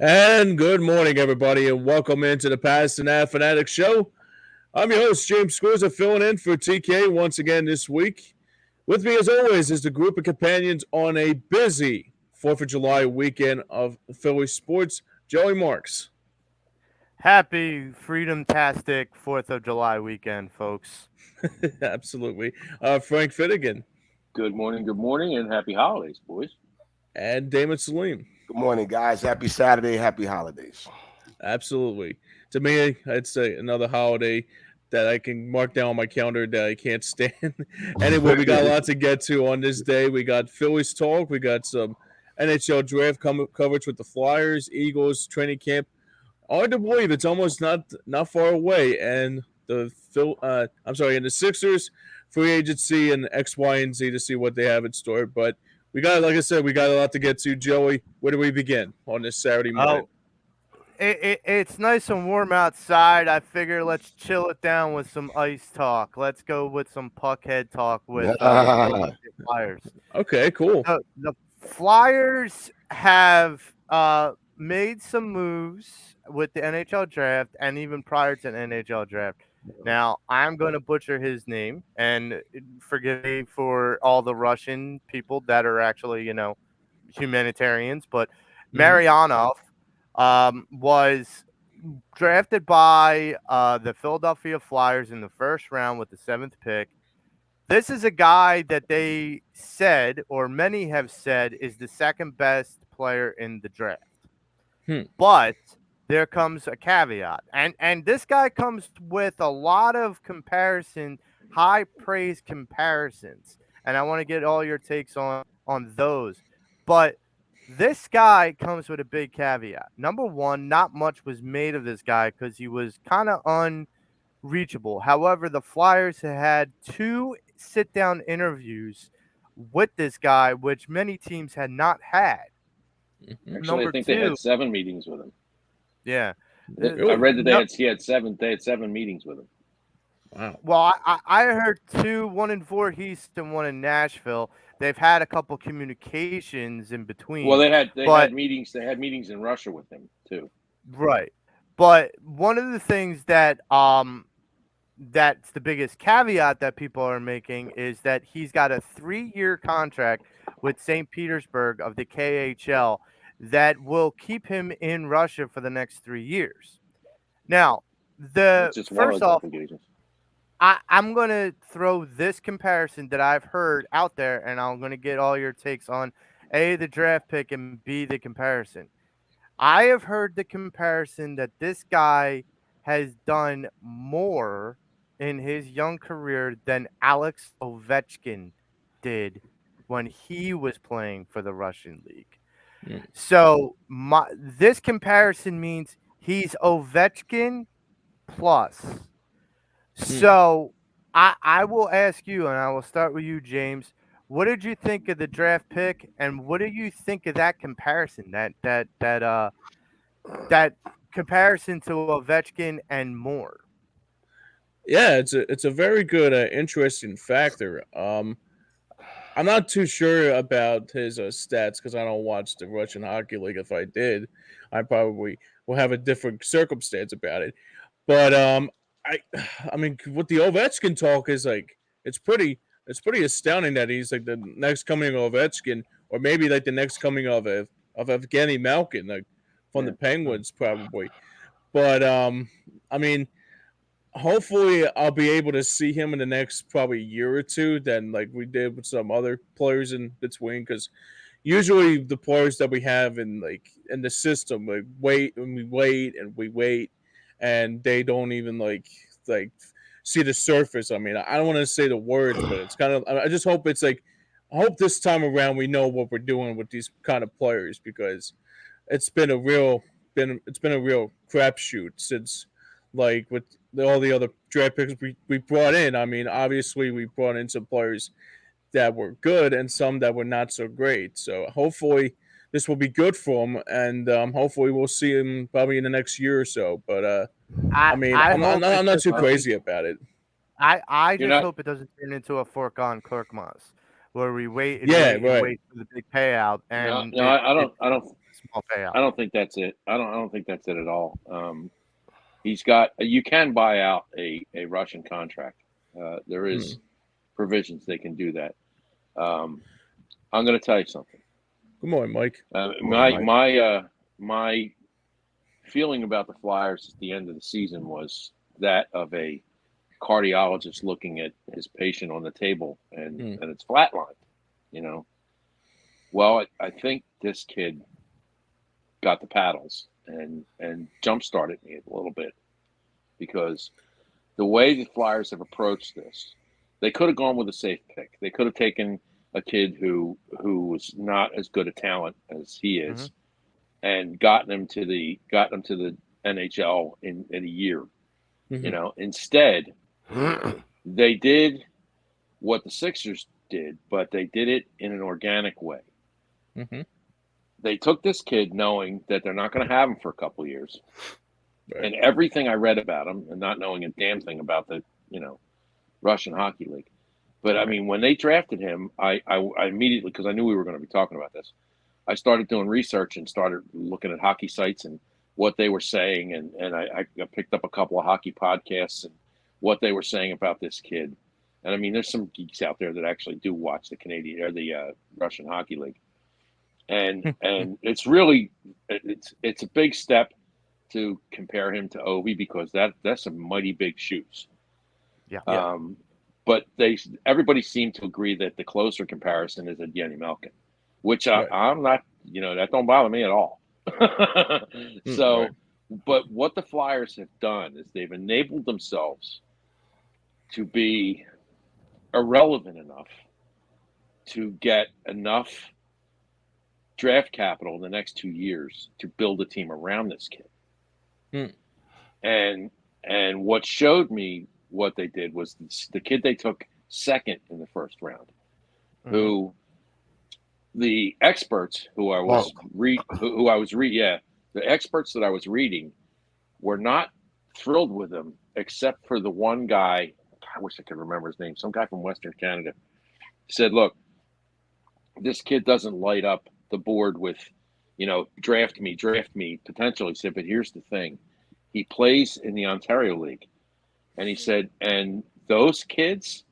And good morning, everybody, and welcome into the Pattison Ave Phanatics Show. I'm your host, James Squirza, filling in for TK once again this week. With me, as always, is the group of companions on a busy 4th of July weekend of Philly sports, Joey Marks. Happy Freedom-tastic 4th of July weekend, folks. Absolutely. Frank Finnegan Good morning, and happy holidays, boys. and Damon Salim. Good morning, guys. Happy Saturday. Happy holidays. Absolutely. To me, I'd say another holiday that I can mark down on my calendar that I can't stand. Anyway, we got a lot to get to on this day. We got Phillies talk. We got some NHL draft coverage with the Flyers, Eagles training camp. Hard to believe it's almost not far away. And and the Sixers free agency and X, Y, and Z to see what they have in store. But we got, like I said, we got a lot to get to. Joey, where do we begin on this Saturday morning? Oh, it's nice and warm outside. I figure let's chill it down with some ice talk. Let's go with some puckhead talk with the Philadelphia Flyers. Okay, cool. The Flyers have made some moves with the NHL draft and even prior to the NHL draft. Now, I'm going to butcher his name, and forgive me for all the Russian people that are actually, humanitarians, but Maryanov was drafted by the Philadelphia Flyers in the first round with the seventh pick. This is a guy that they said, or many have said, is the second best player in the draft. But there comes a caveat. And this guy comes with a lot of high praise comparisons. And I want to get all your takes on those. But this guy comes with a big caveat. Number one, not much was made of this guy because he was kind of unreachable. However, the Flyers had two sit-down interviews with this guy, which many teams had not had. Actually, I think they had 7 meetings with him. Yeah, I read that he had 7 meetings with him. Wow. Well, I heard 2, one in Voorhees and one in Nashville. They've had a couple communications in between. Well, they had meetings. They had meetings in Russia with him too. Right, but one of the things that that's the biggest caveat that people are making is that he's got a 3-year contract with St. Petersburg of the KHL that will keep him in Russia for the next 3 years. Now, first off, I'm going to throw this comparison that I've heard out there, and I'm going to get all your takes on A, the draft pick, and B, the comparison. I have heard the comparison that this guy has done more in his young career than Alex Ovechkin did when he was playing for the Russian league. So this comparison means he's Ovechkin plus. So I will ask you, and I will start with you, James. What did you think of the draft pick, and what do you think of that comparison? That comparison to Ovechkin and more. Yeah, it's a very good, interesting factor. I'm not too sure about his stats because I don't watch the Russian hockey league. If I did, I probably will have a different circumstance about it. But I, I mean, what the Ovechkin talk is like, it's pretty astounding that he's like the next coming of Ovechkin, or maybe like the next coming of Evgeny Malkin, like from the Penguins, probably. But I mean, hopefully I'll be able to see him in the next probably year or two than like we did with some other players in between, because usually the players that we have in the system like we wait and they don't even like see the surface. I mean, I don't want to say the words, but it's kind of, I just hope it's like, I hope this time around we know what we're doing with these kind of players, because it's been a real crapshoot since, like, with all the other draft picks we brought in. I mean, obviously we brought in some players that were good and some that were not so great. So hopefully this will be good for him, and hopefully we'll see him probably in the next year or so. But I mean, I'm not too crazy about it. I just hope it doesn't turn into a foregone Clerkmas where we wait and Yeah, wait and right. wait for the big payout. And I don't. small payout. I don't think that's it. I don't think that's it at all. He's got. You can buy out a Russian contract. There is provisions they can do that. I'm going to tell you something. Good morning, Mike. My feeling about the Flyers at the end of the season was that of a cardiologist looking at his patient on the table and it's flatlined, you know. Well, I think this kid got the paddles and jump started me a little bit, because the way the Flyers have approached this, they could have gone with a safe pick. They could have taken a kid who was not as good a talent as he is, and gotten him to the NHL in a year. You know, instead they did what the Sixers did, but they did it in an organic way. They took this kid knowing that they're not going to have him for a couple of years. Right. And everything I read about him, and not knowing a damn thing about the, Russian Hockey League. But I mean, when they drafted him, I immediately, because I knew we were going to be talking about this, I started doing research and started looking at hockey sites and what they were saying. And I picked up a couple of hockey podcasts and what they were saying about this kid. And I mean, there's some geeks out there that actually do watch the Canadian or the Russian Hockey League. And it's really, it's a big step to compare him to Ovi, because that's some mighty big shoes. Yeah. But everybody seemed to agree that the closer comparison is Evgeny Malkin, which I'm not, that don't bother me at all. So, but what the Flyers have done is they've enabled themselves to be irrelevant enough to get enough draft capital in the next 2 years to build a team around this kid. And what showed me what they did was the kid they took second in the first round, who the experts who I was the experts that I was reading were not thrilled with him, except for the one guy. I wish I could remember his name. Some guy from Western Canada said, "Look, this kid doesn't light up the board with, draft me, potentially." He said, "But here's the thing. He plays in the Ontario League." And he said, "And those kids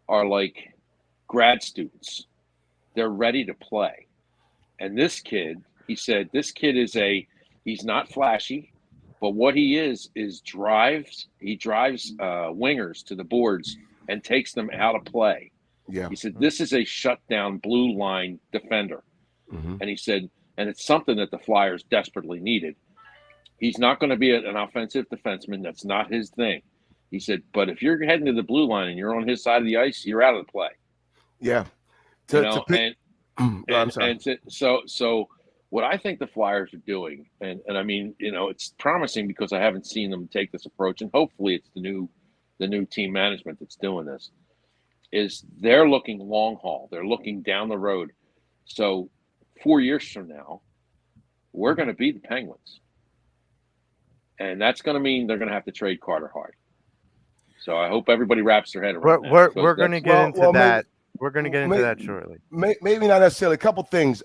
are like grad students. They're ready to play. And this kid," he said, "this kid he's not flashy, but what he is drives wingers to the boards and takes them out of play." Yeah. He said, "This is a shutdown blue line defender." And he said, "And it's something that the Flyers desperately needed. He's not going to be an offensive defenseman. That's not his thing." He said, "But if you're heading to the blue line and you're on his side of the ice, you're out of the play." Yeah. I'm sorry. So what I think the Flyers are doing, and I mean, it's promising because I haven't seen them take this approach, and hopefully it's the new team management that's doing this, is they're looking long haul. They're looking down the road. So 4 years from now, we're going to be the Penguins. And that's going to mean they're going to have to trade Carter Hart. So I hope everybody wraps their head around that. We're going to get into that. We're going to get into that shortly. Maybe not necessarily. A couple things.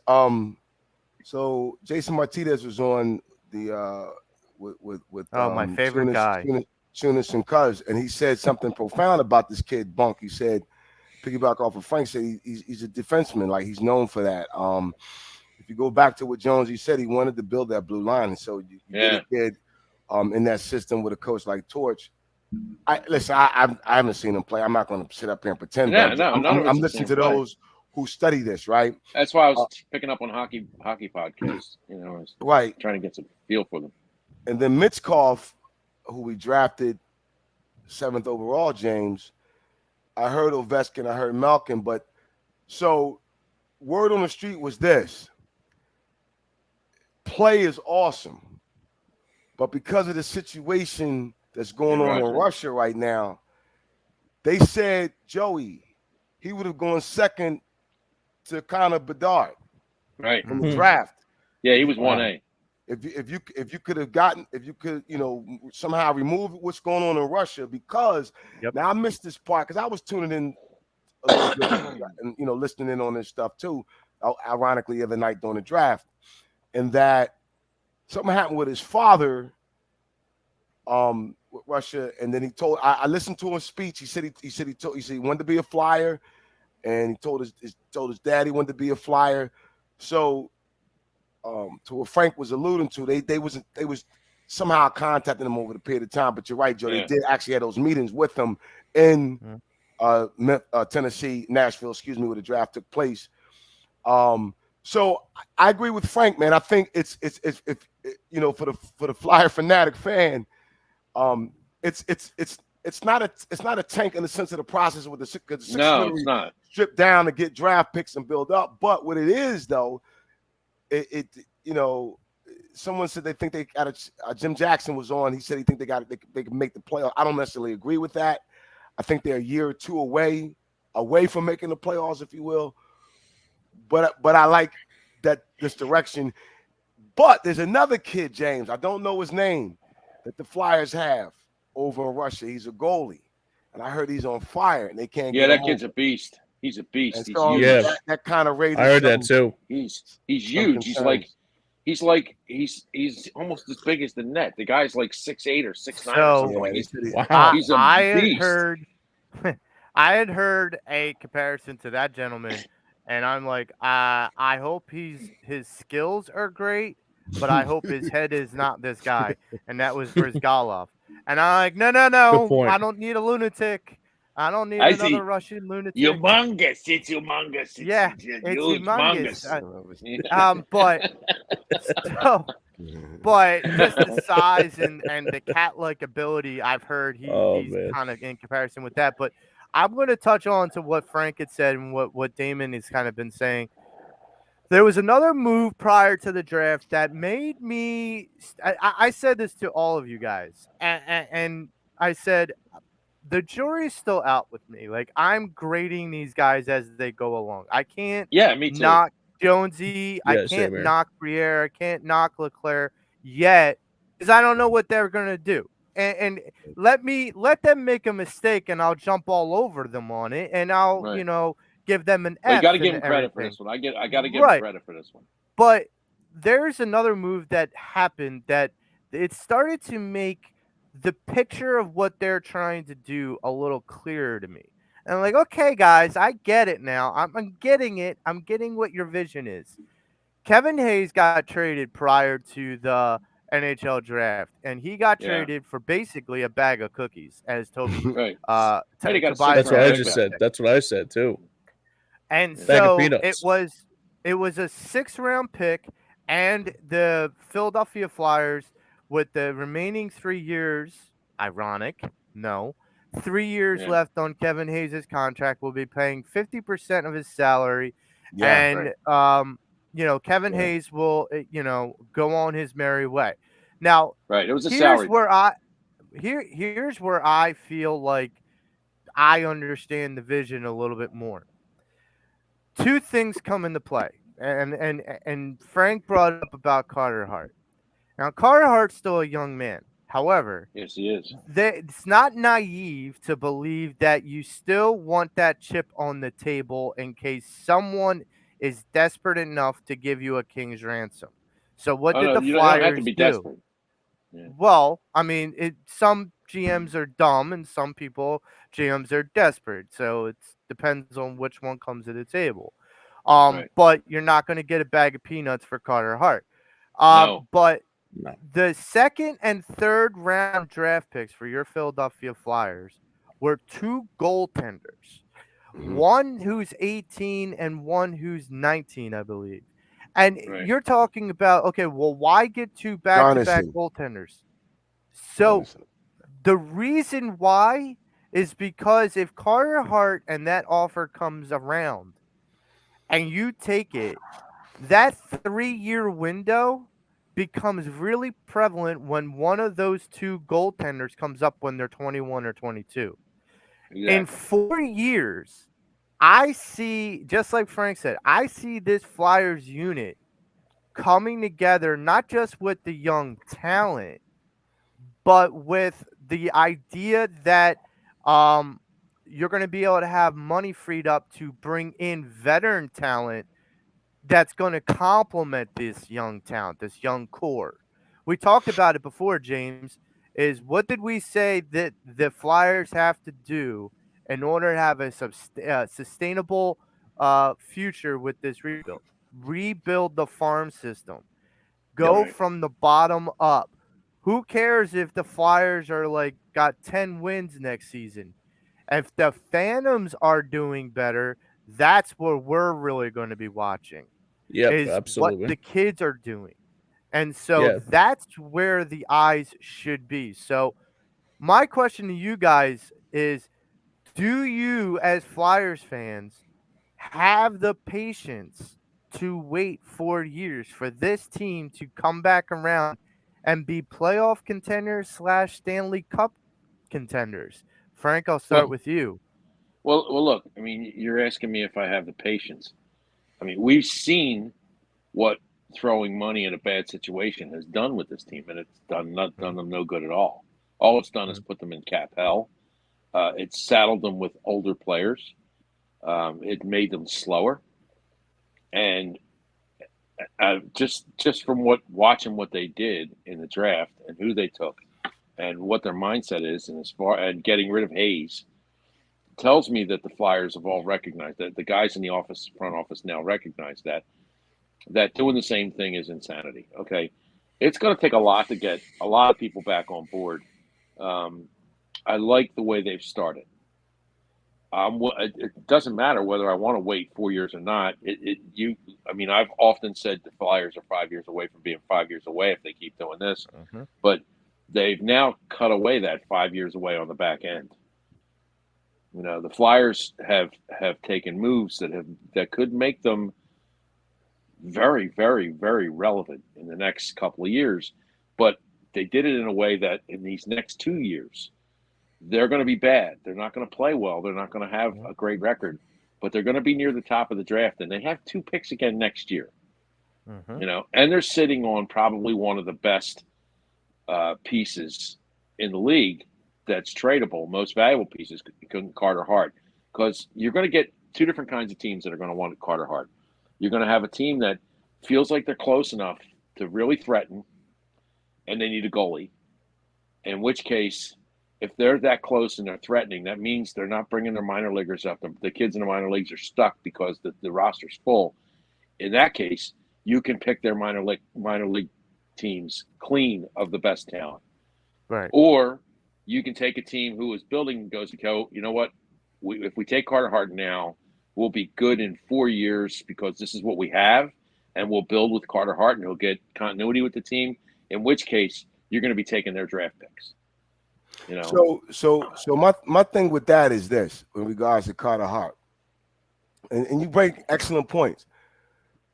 So Jason Martinez was on the with my favorite guy, Tunis and Cuz, and he said something profound about this kid Bunk. He said, piggyback off of Frank, said he's a defenseman, like he's known for that. If you go back to what Jonesy said, he wanted to build that blue line, and so you get a kid in that system with a coach like Torch. I haven't seen him play. I'm not going to sit up here and pretend. I'm listening to those who study this, right? That's why I was picking up on hockey podcasts. Right, trying to get some feel for them. And then Mitchkov, who we drafted 7th overall, James. I heard Ovechkin, I heard Malkin, but so word on the street was this: play is awesome, but because of the situation that's going on in Russia right now, they said Joey, he would have gone second to Connor Bedard, right, from the draft. Yeah, he was 1A. If you could somehow remove what's going on in Russia, because now I missed this part because I was tuning in a little bit and listening in on this stuff too. Ironically, the other night during the draft, in that something happened with his father, with Russia, and then he told. I listened to his speech. He said he wanted to be a Flyer, and he told his dad he wanted to be a Flyer. So, to what Frank was alluding to, they was somehow contacting him over the period of time. But you're right, Joe. Yeah. They did actually have those meetings with him in Tennessee, Nashville, excuse me, where the draft took place. So I agree with Frank, man. I think it's if you know, for the Flyer fanatic fan, it's not a tank in the sense of the process with the six No, it's not. strip down to get draft picks and build up. But what it is though, it you know, someone said they think they got Jim Jackson was on. He said he think they can make the playoff. I don't necessarily agree with that. I think they're a year or two away from making the playoffs, if you will. But I like that this direction. But there's another kid, James. I don't know his name, that the Flyers have over in Russia. He's a goalie, and I heard he's on fire, and they can't. Yeah, get that kid's a beast. He's a beast. And He's so huge. Yeah. that kind of raises. I heard that too. He's huge. He's almost as big as the net. The guy's like 6'8" or 6'9" or something. Yeah, Like Wow. he's a I beast. I had heard a comparison to that gentleman, and I'm like, I hope his skills are great, but I hope his head is not this guy. And that was Brizgalov. And I'm like, no, point. I don't need a lunatic. I don't need I see. another Russian lunatic. Humongous. It's humongous. Yeah, huge, it's humongous. But just the size and the cat-like ability, I've heard he's man. kind of in comparison with that. But I'm going to touch on to what Frank had said and what Damon has kind of been saying. There was another move prior to the draft that made me. I said this to all of you guys, and I said the jury's still out with me. Like, I'm grading these guys as they go along. I can't. Yeah, me too. Knock Jonesy. Yeah, I same can't here. knock Briere. I can't knock Leclerc yet because I don't know what they're gonna do. And let them make a mistake, and I'll jump all over them on it, and I'll Right. Give them an Well, F. you got to give him and credit for everything. this one. I got to give Right. him credit for this one. But there's another move that happened that it started to make the picture of what they're trying to do a little clearer to me. And I'm like, okay, guys, I get it now. I'm getting it. I'm getting what your vision is. Kevin Hayes got traded prior to the NHL draft, and he got traded for basically a bag of cookies, as Toby Right. Tobias got That's what I Right. just said. That's what I said too. And Bag of so peanuts. it was a 6th-round pick, and the Philadelphia Flyers, with the remaining 3 years, ironic, no, 3 years left on Kevin Hayes' contract, will be paying 50% of his salary, and Kevin Hayes will go on his merry way. Now, Right, it was a here's salary. where here's where I feel like I understand the vision a little bit more. Two things come into play, and Frank brought up about Carter Hart. Now, Carter Hart's still a young man. However, Yes, he is. it's not naive to believe that you still want that chip on the table in case someone is desperate enough to give you a king's ransom. So what did the You don't Flyers have to be do? desperate. Yeah. Well, I mean, some GMs are dumb and some GMs are desperate. So it depends on which one comes to the table. Right. But you're not going to get a bag of peanuts for Carter Hart. No. But No. the 2nd and 3rd round draft picks for your Philadelphia Flyers were 2 goaltenders. Mhm. One who's 18 and one who's 19, I believe. And you're talking about, okay, well, why get 2 back-to-back Garnison. goaltenders? So the reason why is because if Carter Hart and that offer comes around and you take it, that 3-year window becomes really prevalent when one of those 2 goaltenders comes up when they're 21 or 22. Exactly. In 4 years, I see, just like Frank said, I see this Flyers unit coming together, not just with the young talent, but with the idea that you're going to be able to have money freed up to bring in veteran talent that's going to complement this young talent, this young core. We talked about it before, James. Is what did we say that the Flyers have to do in order to have a sustainable future with this rebuild? Rebuild the farm system. Go Right. from the bottom up. Who cares if the Flyers are like got 10 wins next season? If the Phantoms are doing better, that's what we're really going to be watching Yep, is what absolutely. the kids are doing. And so Yeah. that's where the eyes should be. So my question to you guys is, do you as Flyers fans have the patience to wait 4 years for this team to come back around and be playoff contenders / Stanley Cup contenders? Frank, I'll start Well, with you. well, look. I mean, you're asking me if I have the patience. I mean, we've seen what throwing money in a bad situation has done with this team, and it's not done them no good at all. All it's done is put them in cap hell. It's saddled them with older players. It made them slower, and just from watching what they did in the draft and who they took and what their mindset is, and as far and getting rid of Hayes, tells me that the Flyers have all recognized that the guys in the front office now recognize that doing the same thing is insanity. Okay, it's going to take a lot to get a lot of people back on board. I like the way they've started. It doesn't matter whether I want to wait 4 years or not. I mean, I've often said the Flyers are 5 years away from being 5 years away if they keep doing this, but they've now cut away that 5 years away on the back end. You know, the Flyers have taken moves that could make them very, very, very relevant in the next couple of years, but they did it in a way that in these next 2 years, they're going to be bad. They're not going to play well. They're not going to have a great record, but they're going to be near the top of the draft, and they have 2 picks again next year. You know, and they're sitting on probably one of the best pieces in the league that's tradable, most valuable pieces, Carter Hart, because you're going to get 2 different kinds of teams that are going to want Carter Hart. You're going to have a team that feels like they're close enough to really threaten, and they need a goalie, in which case, if they're that close and they're threatening, that means they're not bringing their minor leaguers up. The kids in the minor leagues are stuck because the roster's full. In that case, you can pick their minor league teams clean of the best talent. Right. Or you can take a team who is building and goes, you know what? If we take Carter Hart now, we'll be good in 4 years because this is what we have, and we'll build with Carter Hart, and he'll get continuity with the team, in which case you're going to be taking their draft picks. You know? So my thing with that is this in regards to Carter Hart, and you bring excellent points.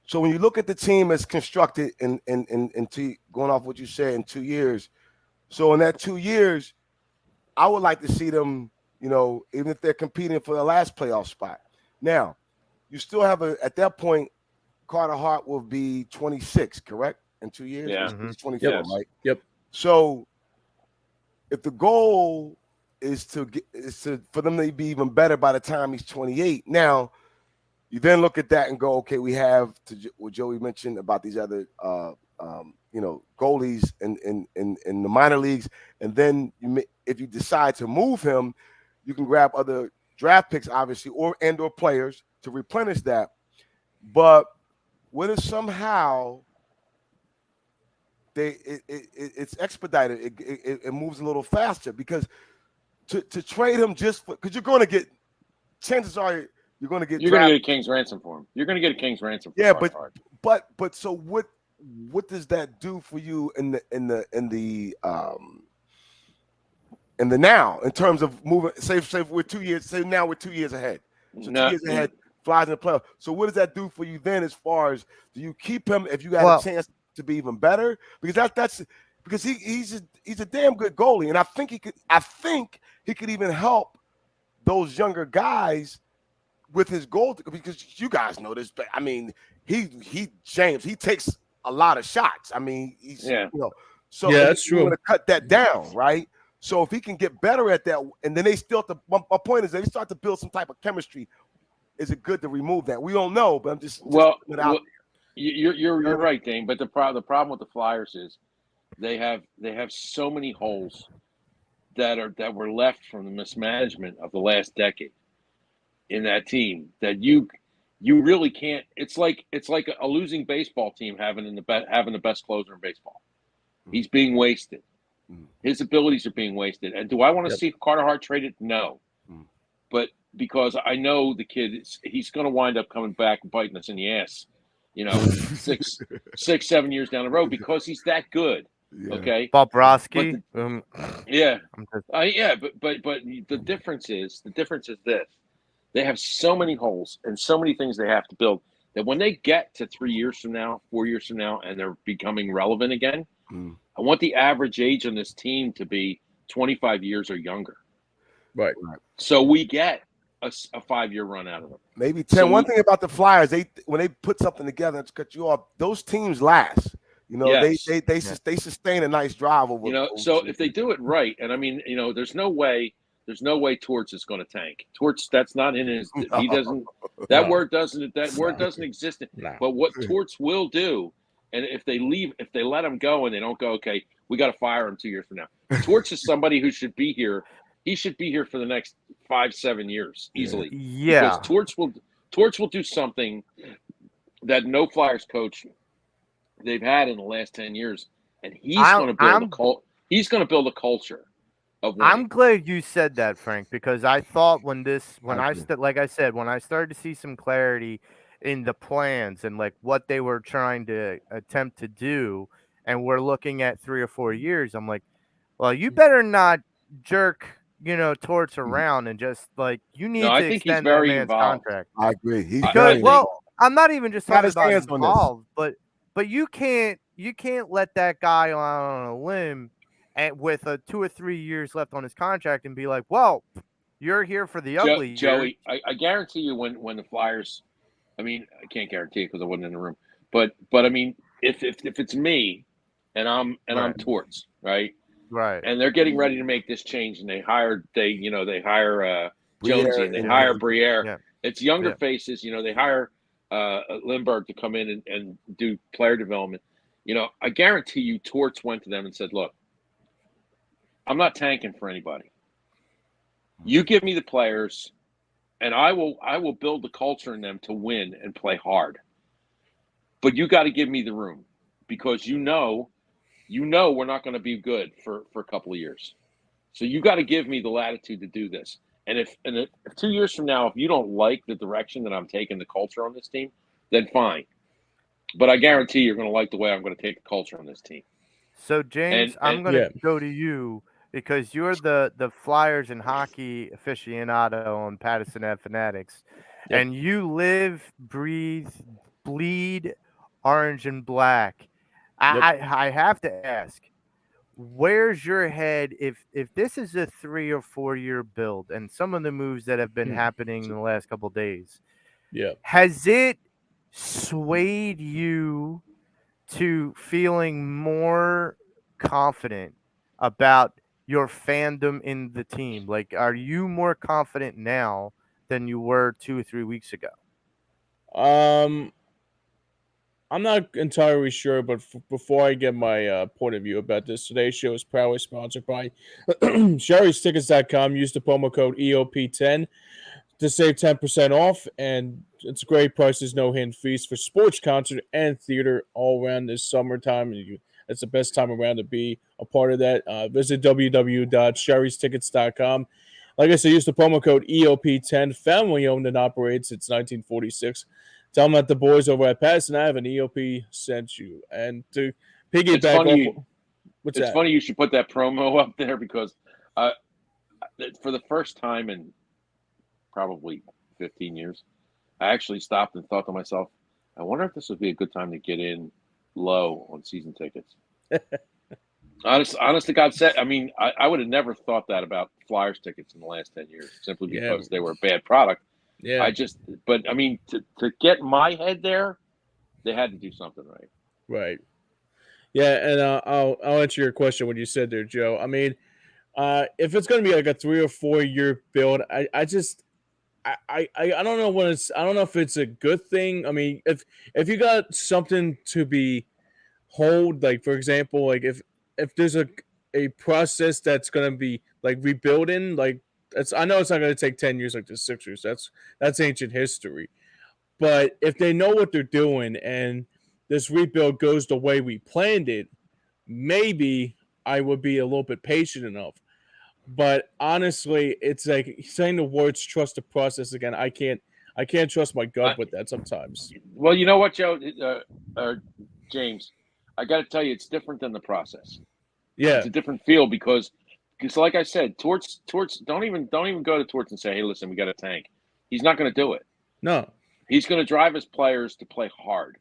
So when you look at the team as constructed in going off what you said in 2 years, so in that 2 years, I would like to see them, you know, even if they're competing for the last playoff spot. Now, you still have at that point, Carter Hart will be 26, correct? In 2 years? Yeah. He's 24, Yes. right? Yep. So if the goal is for them to be even better by the time he's 28, now you then look at that and go, okay, we have what Joey mentioned about these other you know, goalies in the minor leagues, and then if you decide to move him, you can grab other draft picks, obviously, or players to replenish that. But what if somehow it's expedited? It moves a little faster because to trade him because you're going to get, chances are you're going to get a king's ransom for him. You're going to get a king's ransom for Carter Hart. But so what does that do for you in the now in terms of moving? Say we're 2 years. Say now we're 2 years ahead. So 2 years ahead, Flies in the playoff. So what does that do for you then? As far as do you keep him if you got a chance to be even better? Because that's because he's a damn good goalie, and I think he could even help those younger guys with his goal, because you guys know this. But I mean, James takes a lot of shots. I mean, you know, so that's true. You want to cut that down, right? So if he can get better at that, and then they still have to, my point is they start to build some type of chemistry. Is it good to remove that? We don't know, but I'm just putting it out You're right, Dane. But the problem with the Flyers is they have so many holes that were left from the mismanagement of the last decade in that team that you really can't. It's like a losing baseball team having the best closer in baseball. He's being wasted. His abilities are being wasted. And do I want to see Carter Hart traded? No. But because I know the kid, he's going to wind up coming back and biting us in the ass, 6-7 years down the road because he's that good. Yeah. Okay. Bobrovsky. Yeah. But the difference is this. They have so many holes and so many things they have to build that when they get to 3 years from now, 4 years from now, and they're becoming relevant again, I want the average age on this team to be 25 years or younger. Right. So we get a 5-year run out of them. Maybe 10. So one thing about the Flyers, when they put something together to cut you off, those teams last. Yes. They sustain a nice drive over. So if they do it right, and I mean, there's no way Torts is going to tank. Torts, that's not in his. He doesn't. That word doesn't. That word doesn't exist. But what Torts will do, and if they let him go, and they don't go, okay, we got to fire him 2 years from now. Torts is somebody who should be here. He should be here for the next 5-7 years easily. Yeah. Because Torts will do something that no Flyers coach they've had in the last 10 years, and he's going to build a culture. I'm glad you said that, Frank, because I thought when I started to see some clarity in the plans and like what they were trying to attempt to do, and we're looking at 3 or 4 years, I'm like, well, you better not jerk, Torts around and just like you need to extend that man's contract. I agree. He's I'm not even just talking about involved, but you can't let that guy on a limb and with 2 or 3 years left on his contract and be like, well, you're here for the ugly years. Joey, I guarantee you when the Flyers, I mean, I can't guarantee it because I wasn't in the room, but I mean, if it's me and I'm Torts, right? Right. And they're getting ready to make this change, and they hire Jonesy and they hire Briere. Yeah. It's younger faces, they hire Lindbergh to come in and do player development. I guarantee you Torts went to them and said, look, I'm not tanking for anybody. You give me the players, and I will build the culture in them to win and play hard. But you got to give me the room because you know we're not going to be good for a couple of years. So you got to give me the latitude to do this. And if 2 years from now, if you don't like the direction that I'm taking the culture on this team, then fine. But I guarantee you're going to like the way I'm going to take the culture on this team. So, James, I'm going to go to you because you're the Flyers and hockey aficionado on Pattison Ave Phanatics. Yep. And you live, breathe, bleed orange and black. Yep. I have to ask, where's your head if this is a 3 or 4 year build and some of the moves that have been happening in the last couple of days? Yeah. Has it swayed you to feeling more confident about your fandom in the team? Like, are you more confident now than you were 2 or 3 weeks ago? I'm not entirely sure, but before I get my point of view about this, today's show is proudly sponsored by Sherry'sTickets.com. Use the promo code EOP10 to save 10% off, and it's great prices, no hidden fees for sports, concert, and theater all around this summertime. It's the best time around to be a part of that. Visit www.Sherry'sTickets.com. Like I said, use the promo code EOP10. Family owned and operates since 1946. Tell them that the boys over at Pattison Ave and EOP sent you. And to piggyback off, it's funny you should put that promo up there because for the first time in probably 15 years, I actually stopped and thought to myself, I wonder if this would be a good time to get in low on season tickets. Honest to God, I mean, I would have never thought that about Flyers tickets in the last 10 years simply because they were a bad product. Yeah. But I mean, to get my head there, they had to do something right. Right. Yeah, and I'll answer your question when you said there, Joe. I mean, if it's going to be like a 3 or 4 year build, I I don't know what it's. I don't know if it's a good thing. I mean, if you got something to be hold, like for example, like if there's a process that's gonna be like rebuilding, like it's I know it's not gonna take 10 years like the Sixers. That's ancient history. But if they know what they're doing and this rebuild goes the way we planned it, maybe I would be a little bit patient enough. But honestly, it's like saying the words "trust the process" again. I can't trust my gut with that sometimes. Well, you know what, Joe, James, I got to tell you, it's different than the process. Yeah, It's a different feel because, like I said, Torts, don't even go to Torts and say, hey, listen, we got a tank. He's not going to do it. no, He's going to drive his players to play hard.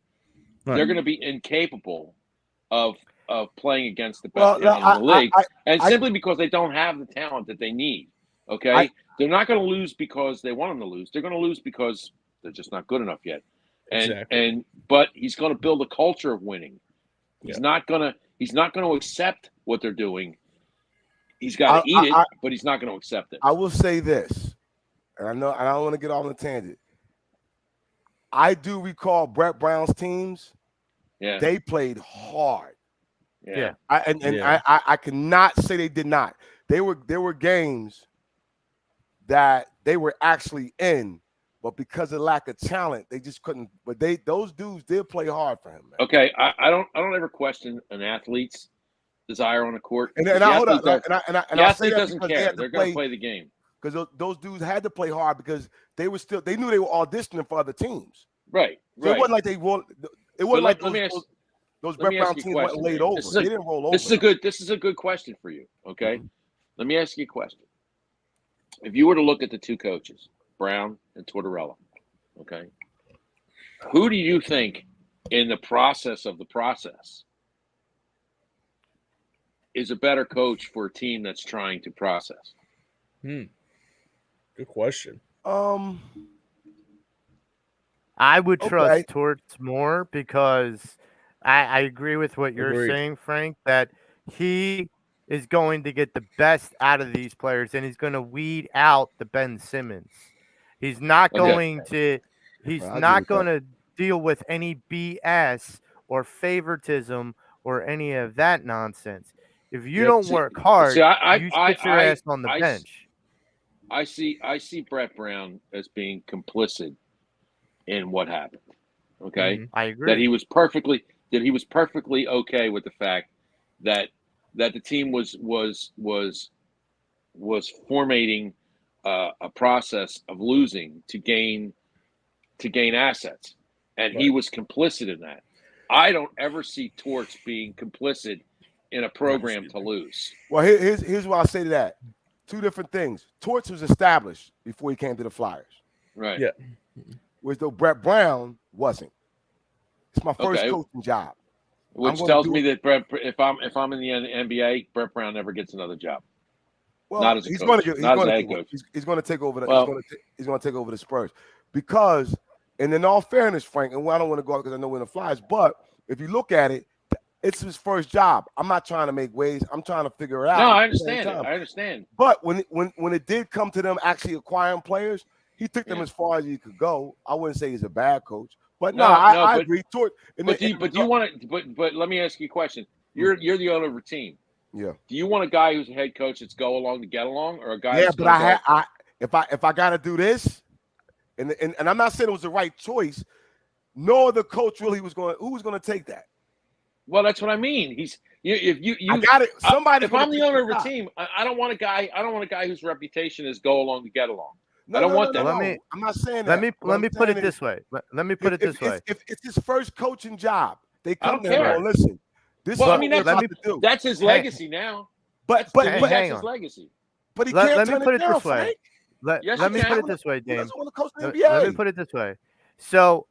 right. They're going to be incapable of playing against the Well, best no, talent in the league, and I- simply because they don't have the talent that they need. Okay, they're not going to lose because they want them to lose. They're going to lose because they're just not good enough yet. Exactly. But he's going to build a culture of winning. He's Yeah. not going to accept what they're doing. He's got to eat it, but he's not going to accept it. I will say this, and I don't want to get off on a tangent. I do recall Brett Brown's teams. Yeah, They played hard. yeah. I cannot say they did not. There were games that they were actually in, but because of lack of talent, they just couldn't. But those dudes did play hard for him, man. Okay, I don't ever question an athlete's desire on the court. And The I hold up, athlete and the I'll say athlete that doesn't because care. They're going to play the game. because those dudes had to play hard because they knew they were auditioning for other teams. Right. So it wasn't like they won. It wasn't like those Brett Brown teams went laid over. They didn't roll over. This is a good question for you. Okay, let me ask you a question. If you were to look at the two coaches, Brown and Tortorella, okay, who do you think in the process of the process is a better coach for a team that's trying to process? Good question. I would Okay. trust Torts more because I agree with what you're Agreed. saying, Frank, that he is going to get the best out of these players and he's going to weed out the Ben Simmons. He's not going to deal with any BS or favoritism or any of that nonsense. If you don't work hard, you sit your ass on the bench. I see Brett Brown as being complicit in what happened. Okay, I agree that he was perfectly okay with the fact that the team was formating a process of losing to gain assets, and he was complicit in that. I don't ever see Torts being complicit in a program to lose. Well, here's what I'll say to that. Two different things. Torts was established before he came to the Flyers. Right. Yeah. Whereas though Brett Brown wasn't. It's my first coaching job. Which tells me that if I'm in the NBA, Brett Brown never gets another job. Well, not as a coach. Not as a head coach. He's going to take over. He's going to take over the Spurs because, and in all fairness, Frank, and I don't want to go out because I know we're in the Flyers, but if you look at it, it's his first job. I'm not trying to make waves. I'm trying to figure it out. No, I understand it. I understand. But when it did come to them actually acquiring players, he took them as far as he could go. I wouldn't say he's a bad coach, but I agree. But let me ask you a question. You're the owner of a team. Yeah. Do you want a guy who's a head coach that's go along to get along, or a guy? Yeah, but if I got to do this, and I'm not saying it was the right choice. No other coach really who was going to take that. Well, that's what I mean. I got it. Somebody. If I'm the owner of a team, I don't want a guy whose reputation is go along to get along. I don't want that. I'm not saying that. Let me put it this way. Let me put it this way. If it's his first coaching job, they come to him and go, listen. This well, is I mean, that's his legacy now. But that's his legacy. But he can't let me turn put it it down, this way. Frank. Let me put it this way, James. Let me put it this way. So,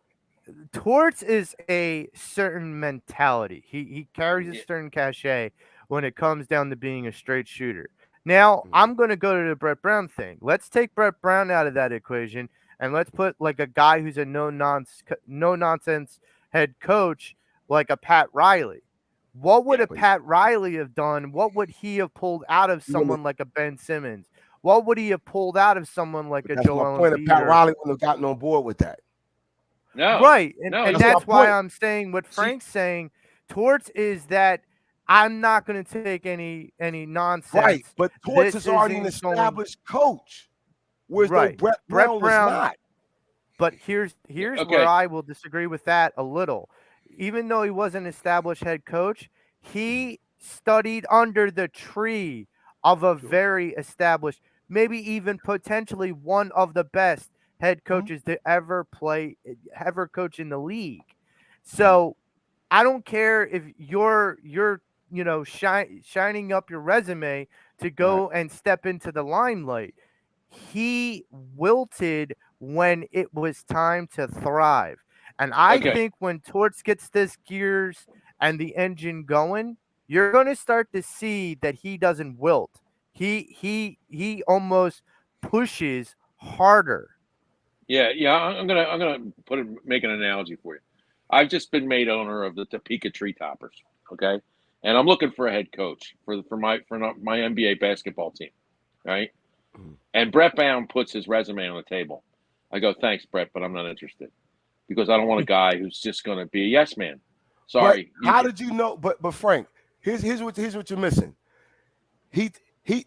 Torts is a certain mentality. He carries a certain cachet when it comes down to being a straight shooter. Now, I'm going to go to the Brett Brown thing. Let's take Brett Brown out of that equation, and let's put like a guy who's a no-nonsense head coach like a Pat Riley. What would a Pat Riley have done? What would he have pulled out of someone like a Ben Simmons? what would he have pulled out of someone like But a that's my Joel point. And Embiid? Pat Riley wouldn't have gotten on board with that. No, Right, no, and that's that's my why point. I'm saying what Frank's saying. Torts is that I'm not going to take any nonsense. Right, but Torts This is already an isn't going established coach, whereas though right. Brett Brown was not. But here's Okay. where I will disagree with that a little. Even though he was an established head coach, he studied under the tree of a very established, maybe even potentially one of the best head coaches to ever coach in the league. So I don't care if you're shining up your resume to go and step into the limelight. He wilted when it was time to thrive. And I Okay. think when Torts gets this gears and the engine going, you're going to start to see that he doesn't wilt. He almost pushes harder. Yeah. I'm gonna make an analogy for you. I've just been made owner of the Topeka Tree Toppers. Okay, and I'm looking for a head coach for my NBA basketball team. Right, and Brett Brown puts his resume on the table. I go, thanks, Brett, but I'm not interested because I don't want a guy who's just going to be a yes man. Sorry. But how did you know? But Frank, here's what you're missing.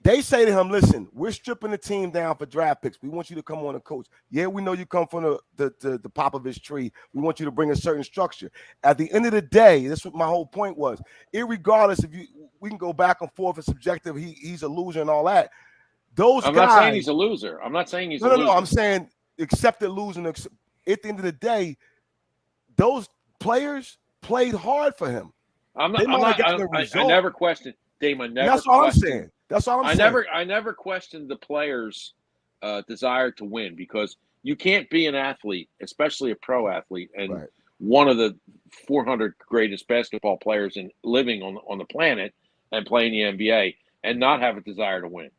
They say to him, listen, we're stripping the team down for draft picks. We want you to come on and coach. Yeah, we know you come from the Popovich tree. We want you to bring a certain structure. At the end of the day, that's what my whole point was. Irregardless if we can go back and forth and subjective, he's a loser and all that. I'm not saying he's a loser. I'm not saying he's a loser. No. I'm saying accepted losing. At the end of the day, those players played hard for him. I never questioned Damon. That's all I'm saying. That's all I'm saying. I never questioned the players' desire to win because you can't be an athlete, especially a pro athlete, and one of the 400 greatest basketball players living on the planet and playing the NBA and not have a desire to win.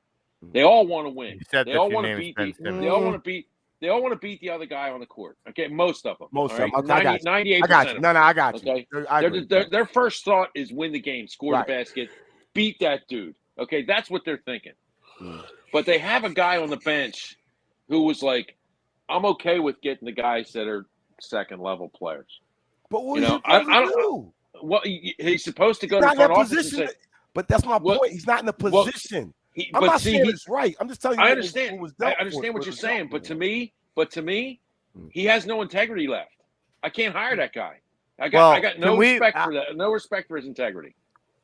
They all want to win. They all want to beat. They all want to beat. They all want to beat the other guy on the court. Okay, most of them. Most of them. Okay, 98%. I got you. No, I got you. Okay, their first thought is win the game, score the basket, beat that dude. Okay, that's what they're thinking. But they have a guy on the bench who was like, "I'm okay with getting the guys that are second level players." But what I don't know. Well, he's supposed to go to the front office and say, but that's my point. He's not in a position. I'm not saying it's right. I'm just telling you. I understand. I understand what you're saying, but to me, he has no integrity left. I can't hire that guy. I got no respect for that. No respect for his integrity.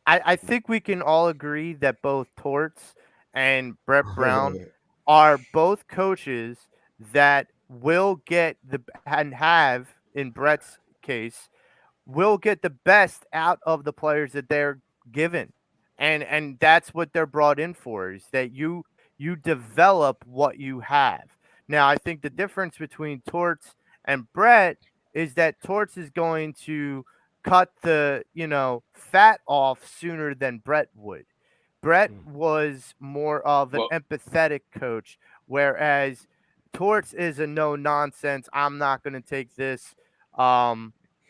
I think we can all agree that both Torts and Brett Brown are both coaches that will get and have, in Brett's case, will get the best out of the players that they're given. And that's what they're brought in for, is that you develop what you have. Now, I think the difference between Torts and Brett is that Torts is going to cut the, fat off sooner than Brett would. Brett was more of an empathetic coach, whereas Torts is a no nonsense. I'm not going to take this.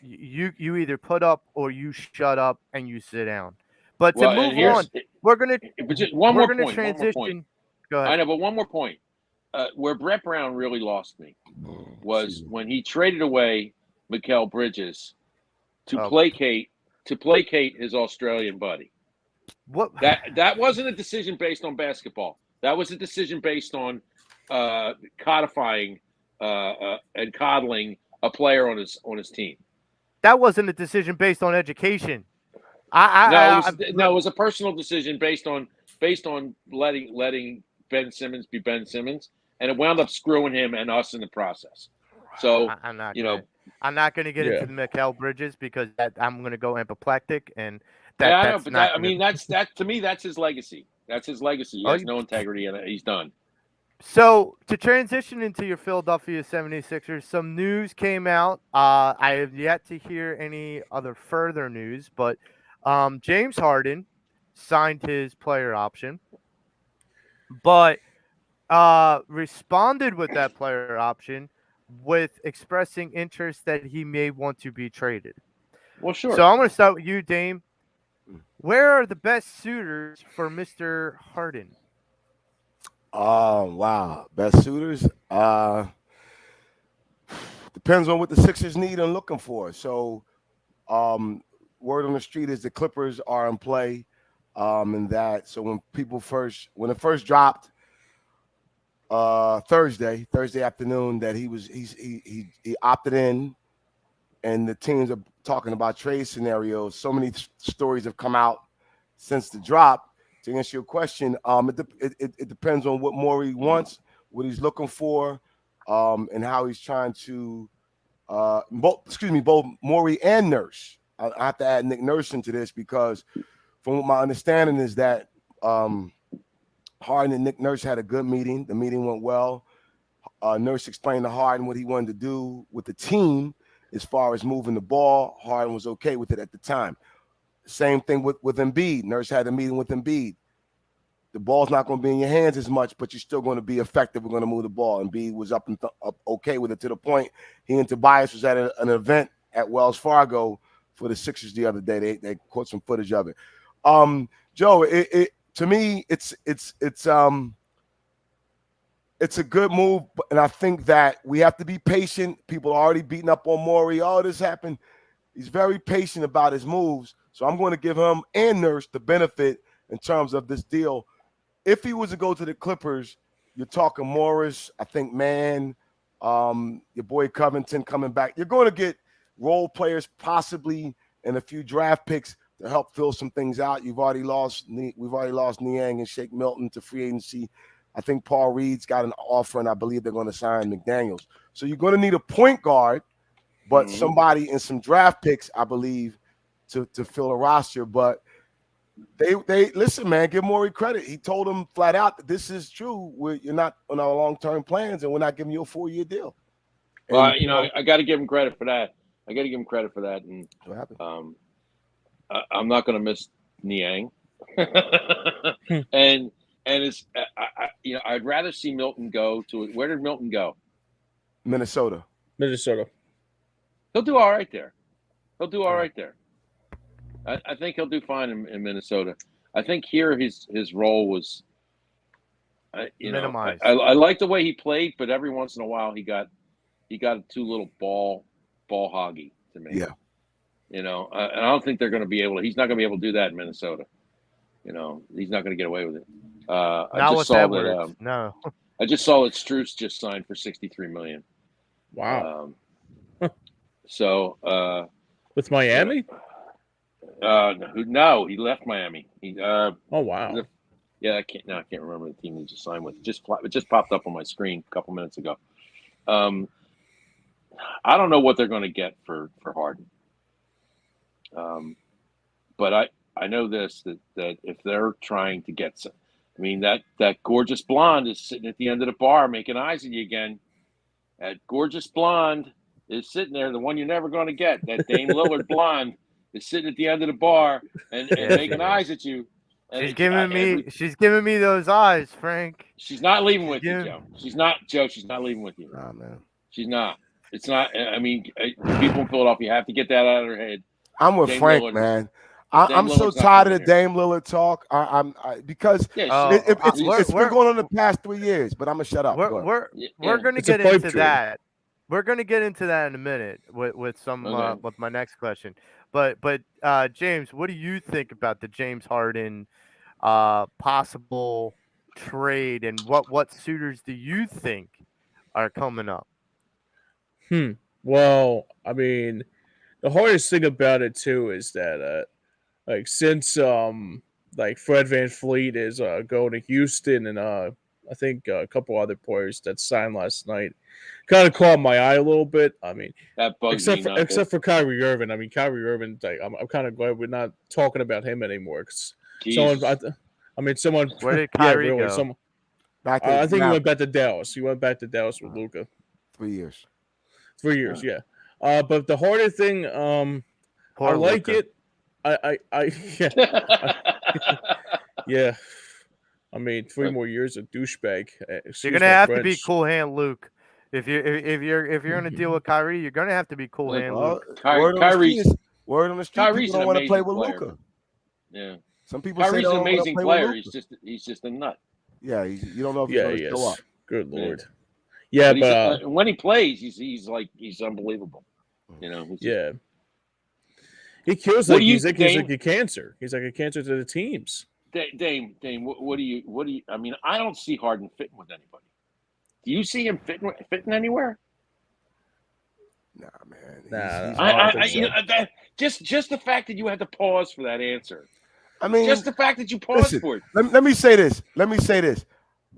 You either put up or you shut up and you sit down. But to move on, we're going to transition. Go ahead. I know, but one more point. Where Brett Brown really lost me was when he traded away Mikal Bridges to placate his Australian buddy. What? That wasn't a decision based on basketball. That was a decision based on codifying and coddling a player on his team. That wasn't a decision based on education. It was a personal decision based on letting Ben Simmons be Ben Simmons, and it wound up screwing him and us in the process. So I'm not going to get into the Mikal Bridges because I'm going to go apoplectic, and that's to me that's his legacy. That's his legacy. He has no integrity, and he's done. So to transition into your Philadelphia 76ers, some news came out. I have yet to hear any other further news, but James Harden signed his player option, but responded with that player option with expressing interest that he may want to be traded. Well, sure. So I'm going to start with you, Dame. Where are the best suitors for Mr. Harden? Wow. Best suitors. Depends on what the Sixers need and looking for. So, word on the street is the Clippers are in play, and that. So when it first dropped Thursday afternoon, that he opted in, and the teams are talking about trade scenarios. So many stories have come out since the drop. To answer your question, it depends on what Morey wants, what he's looking for, and how he's trying to both Morey and Nurse. I have to add Nick Nurse into this because from what my understanding is that Harden and Nick Nurse had a good meeting. The meeting went well. Nurse explained to Harden what he wanted to do with the team as far as moving the ball. Harden was okay with it at the time. Same thing with Embiid. Nurse had a meeting with Embiid. The ball's not going to be in your hands as much, but you're still going to be effective. We're going to move the ball. Embiid was up okay with it to the point he and Tobias was at an event at Wells Fargo for the Sixers the other day. They caught some footage of it. Joe, to me, it's a good move, and I think that we have to be patient. People are already beating up on Morey. Oh, this happened. He's very patient about his moves, so I'm going to give him and Nurse the benefit in terms of this deal. If he was to go to the Clippers, you're talking Morris, I think Mann, your boy Covington coming back. You're going to get role players possibly and a few draft picks to help fill some things out. We've already lost Niang and Shake Milton to free agency. I think Paul Reed's got an offer, and I believe they're going to sign McDaniels. So you're going to need a point guard, but somebody and some draft picks, I believe, to fill a roster. But they listen, man, give Morey credit. He told them flat out that this is true. You're not on our long-term plans, and we're not giving you a 4-year deal. Well, and, I got to give him credit for that. And what happened? I'm not going to miss Niang. and it's I'd rather see Milton go to where did Milton go? Minnesota. He'll do all right there. I think he'll do fine in Minnesota. I think here his role was, minimized. I like the way he played, but every once in a while he got too little ball hoggy to me. Yeah. And I don't think they're going to be able to. He's not going to be able to do that in Minnesota. He's not going to get away with it. No. I just saw that Strus just signed for $63 million. Wow. With Miami? No, he left Miami. Oh wow. I can't remember the team he just signed with. It just popped up on my screen a couple minutes ago. I don't know what they're going to get for Harden. But I know this that if they're trying to get some, I mean that gorgeous blonde is sitting at the end of the bar making eyes at you again. That gorgeous blonde is sitting there, the one you're never going to get. That Dame Lillard blonde is sitting at the end of the bar and making eyes at you. And she's giving me those eyes, Frank. She's not leaving with you, Joe. She's not leaving with you. Nah, man. She's not. It's not. I mean, people in Philadelphia have to get that out of their head. I'm with Frank, Lillard, man. I'm so tired of the Dame Lillard talk. Because it's been going on the past 3 years. But I'm gonna shut up. We're gonna get into that. We're gonna get into that in a minute with with my next question. But James, what do you think about the James Harden possible trade, and what suitors do you think are coming up? Well, I mean, the hardest thing about it too is that since Fred VanVleet is going to Houston, and I think a couple other players that signed last night kind of caught my eye a little bit. I mean, that bugs except for Kyrie Irving. I mean, Kyrie Irving, I'm kind of glad we're not talking about him anymore. Someone. Where did Kyrie go? I think he went back to Dallas. He went back to Dallas with Luka. 3 years. 3 years, yeah. But the harder thing, I like it. Yeah. I mean, 3 more years of douchebag. You're gonna have to be cool hand Luke. If you're gonna deal with Kyrie, you're gonna have to be cool hand Luke. Word on the street, people don't want to play with Luka. Yeah. Some people Kyrie's say an amazing player. He's just a nut. Yeah, you don't know if he's Yeah, going to show up. yes. Good Yeah. lord. Yeah, but when he plays, he's unbelievable. You know. Yeah. He kills he's like a cancer. He's like a cancer to the teams. Dame, what do you? I mean, I don't see Harden fitting with anybody. Do you see him fitting anywhere? Nah, man. Nah, just the fact that you had to pause for that answer. I mean, just the fact that you paused for it. Let me say this.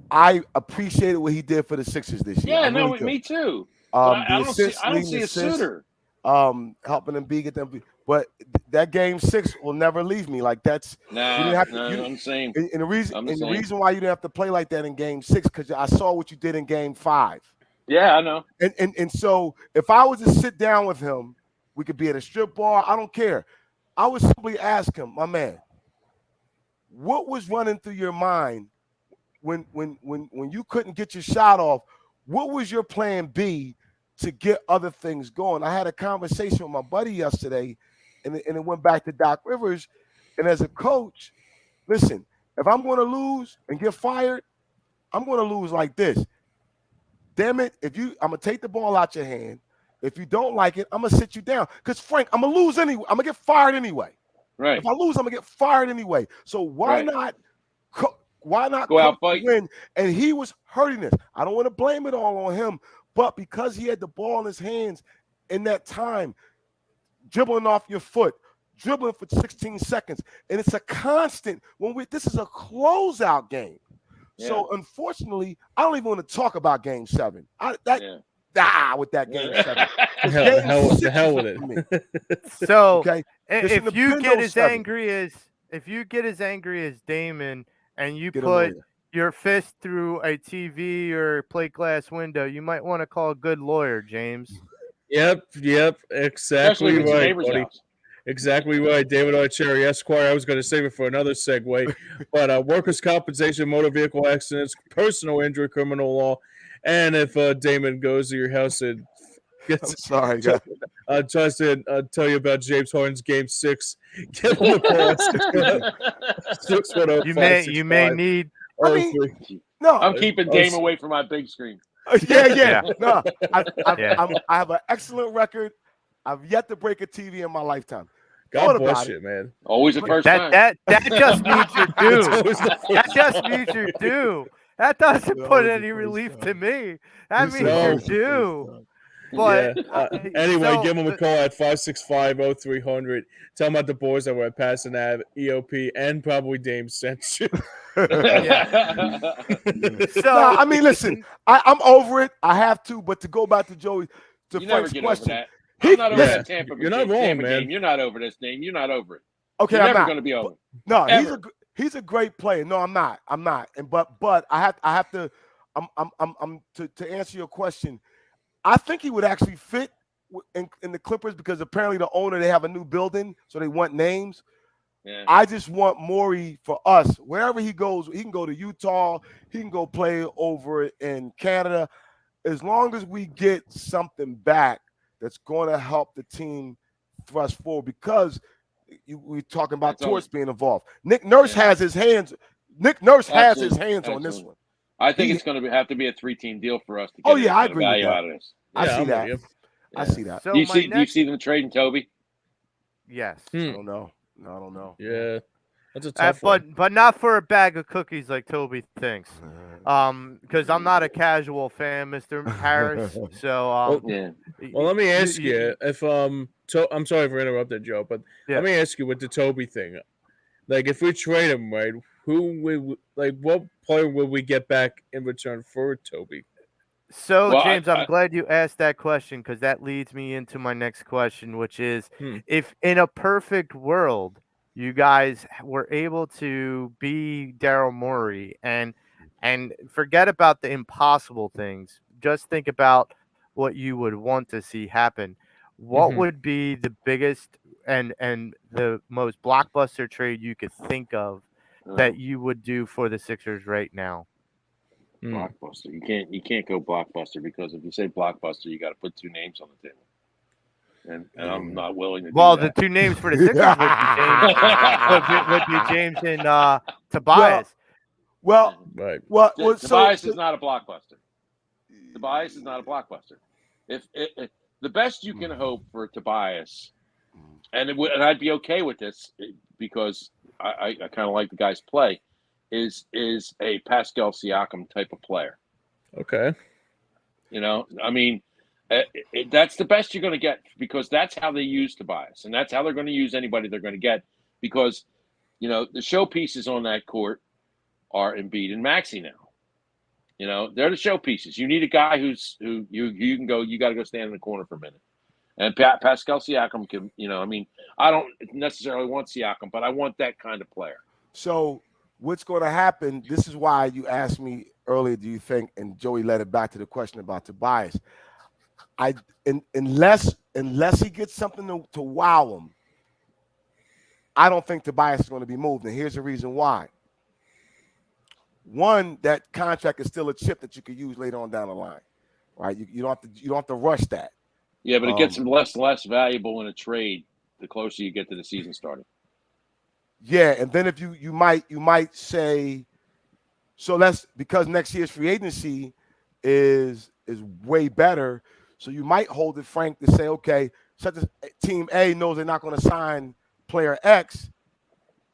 I appreciated what he did for the Sixers this year. Yeah, really me too. I don't see a suitor. Helping them get them. But that game 6 will never leave me. Like that's I'm saying. And the reason why you didn't have to play like that in game 6 because I saw what you did in game 5. Yeah, I know. And so if I was to sit down with him, we could be at a strip bar. I don't care. I would simply ask him, my man, what was running through your mind when you couldn't get your shot off? What was your plan B to get other things going? I had a conversation with my buddy yesterday, and it went back to Doc Rivers. And as a coach, listen, if I'm going to lose and get fired, I'm going to lose like this. Damn it, I'm going to take the ball out your hand. If you don't like it, I'm going to sit you down. Because, Frank, I'm going to lose anyway. I'm going to get fired anyway. Right. If I lose, I'm going to get fired anyway. So why not go out fight? Win? And he was hurting this. I don't want to blame it all on him, but because he had the ball in his hands in that time, dribbling off your foot, dribbling for 16 seconds, and it's a constant this is a closeout game. Yeah. So unfortunately, I don't even want to talk about Game 7. With that Game 7. The hell with it. So okay, if you get as angry as Damon and you put your fist through a TV or plate glass window, you might want to call a good lawyer, James. Yep, exactly right, buddy. Exactly right, David R. Cherry Esquire. I was going to save it for another segue, but workers' compensation, motor vehicle accidents, personal injury, criminal law, and if Damon goes to your house and I'm sorry, guys. Tries to tell you about James Harden's Game 6, give him a call. You may need. I'm keeping Dame away from my big screen. Yeah. No, I have an excellent record. I've yet to break a TV in my lifetime. God bless you, man. Always the first time. That just means you're due. That just means you're due. That doesn't put any relief to me. That means you're due. But anyway, give him a call at 565-0300. Tell him about the boys that were at Pattison Ave, EOP, and probably Dame sent you. I mean, listen, I'm over it. I have to, but to go back to Joey, to Frank's question. I'm not over that Tampa. You're not wrong, man. Game. You're not over this name. You're not over it. Okay, You're never going to be over. No, he's a great player. No, I'm not. And but I have to. To answer your question. I think he would actually fit in the Clippers because apparently the owner, they have a new building, so they want names. Yeah. I just want Morey for us. Wherever he goes, he can go to Utah. He can go play over in Canada. As long as we get something back that's going to help the team thrust forward, because we're talking about Torts being involved. Nick Nurse has his hands. Nick Nurse has his hands on this one. I think it's going to have to be a 3-team deal for us to get I agree value with that. out of this. I see that. Yeah. I see that. So do you see them trading Toby? Yes. I don't know. No, I don't know. Yeah. That's a tough one. But not for a bag of cookies like Toby thinks. Because I'm not a casual fan, Mr. Harris. So well, let me ask you if I'm sorry for interrupting, Joe, but let me ask you with the Toby thing. Like, if we trade him, right, what player will we get back in return for Toby? So, James, I'm glad you asked that question, because that leads me into my next question, which is, if in a perfect world you guys were able to be Daryl Morey and forget about the impossible things, just think about what you would want to see happen. What would be the biggest and the most blockbuster trade you could think of that you would do for the Sixers right now? Blockbuster. You can't go blockbuster, because if you say blockbuster, you got to put two names on the table, and I'm not willing to. Well, do that. The two names for the Sixers would be James and Tobias. Well, Right. Tobias is not a blockbuster. Tobias is not a blockbuster. If the best you can hope for Tobias, and I'd be okay with this because I kind of like the guy's play, is a Pascal Siakam type of player. Okay. You know, I mean, that's the best you're going to get because that's how they use Tobias, and that's how they're going to use anybody they're going to get because, you know, the showpieces on that court are Embiid and Maxey now. You know, they're the showpieces. You need a guy who you can go. You got to go stand in the corner for a minute. And Pascal Siakam can. You know, I mean, I don't necessarily want Siakam, but I want that kind of player. So what's going to happen? This is why you asked me earlier. Do you think? And Joey led it back to the question about Tobias. Unless he gets something to wow him, I don't think Tobias is going to be moved. And here's the reason why. One, that contract is still a chip that you could use later on down the line, right? You don't have to rush that. Yeah, but it gets him less and less valuable in a trade the closer you get to the season starting. Yeah, and then if you might say, so that's because next year's free agency is way better. So you might hold it frank to say, okay, such as team A knows they're not going to sign player X.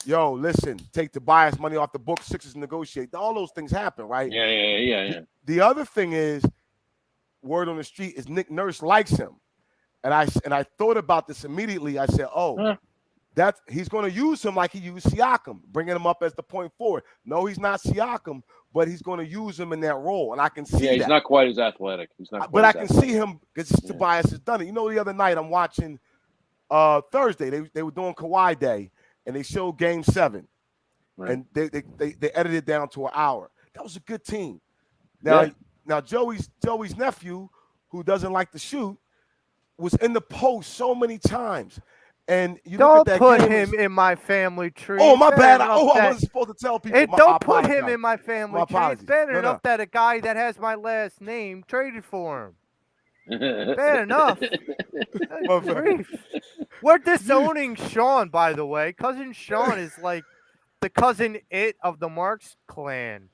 Yo, listen, take Tobias money off the book, Sixers negotiate. All those things happen, right? Yeah. The other thing is, word on the street is Nick Nurse likes him. And I thought about this immediately. I said, that he's going to use him like he used Siakam, bringing him up as the point forward. No, he's not Siakam, but he's going to use him in that role. And I can see that. Yeah, he's not quite as athletic. But I can see him because Tobias has done it. You know, the other night I'm watching Thursday. They were doing Kawhi Day. And they showed Game 7, right. And they edited it down to an hour. That was a good team. Now Joey's nephew, who doesn't like to shoot, was in the post so many times. And you don't put him in my family tree. Oh, my bad. I wasn't supposed to tell people. Don't put him in my family tree. It's better enough that a guy that has my last name traded for him. Bad enough. We're disowning Sean, by the way. Cousin Sean is like the cousin of the Marks clan.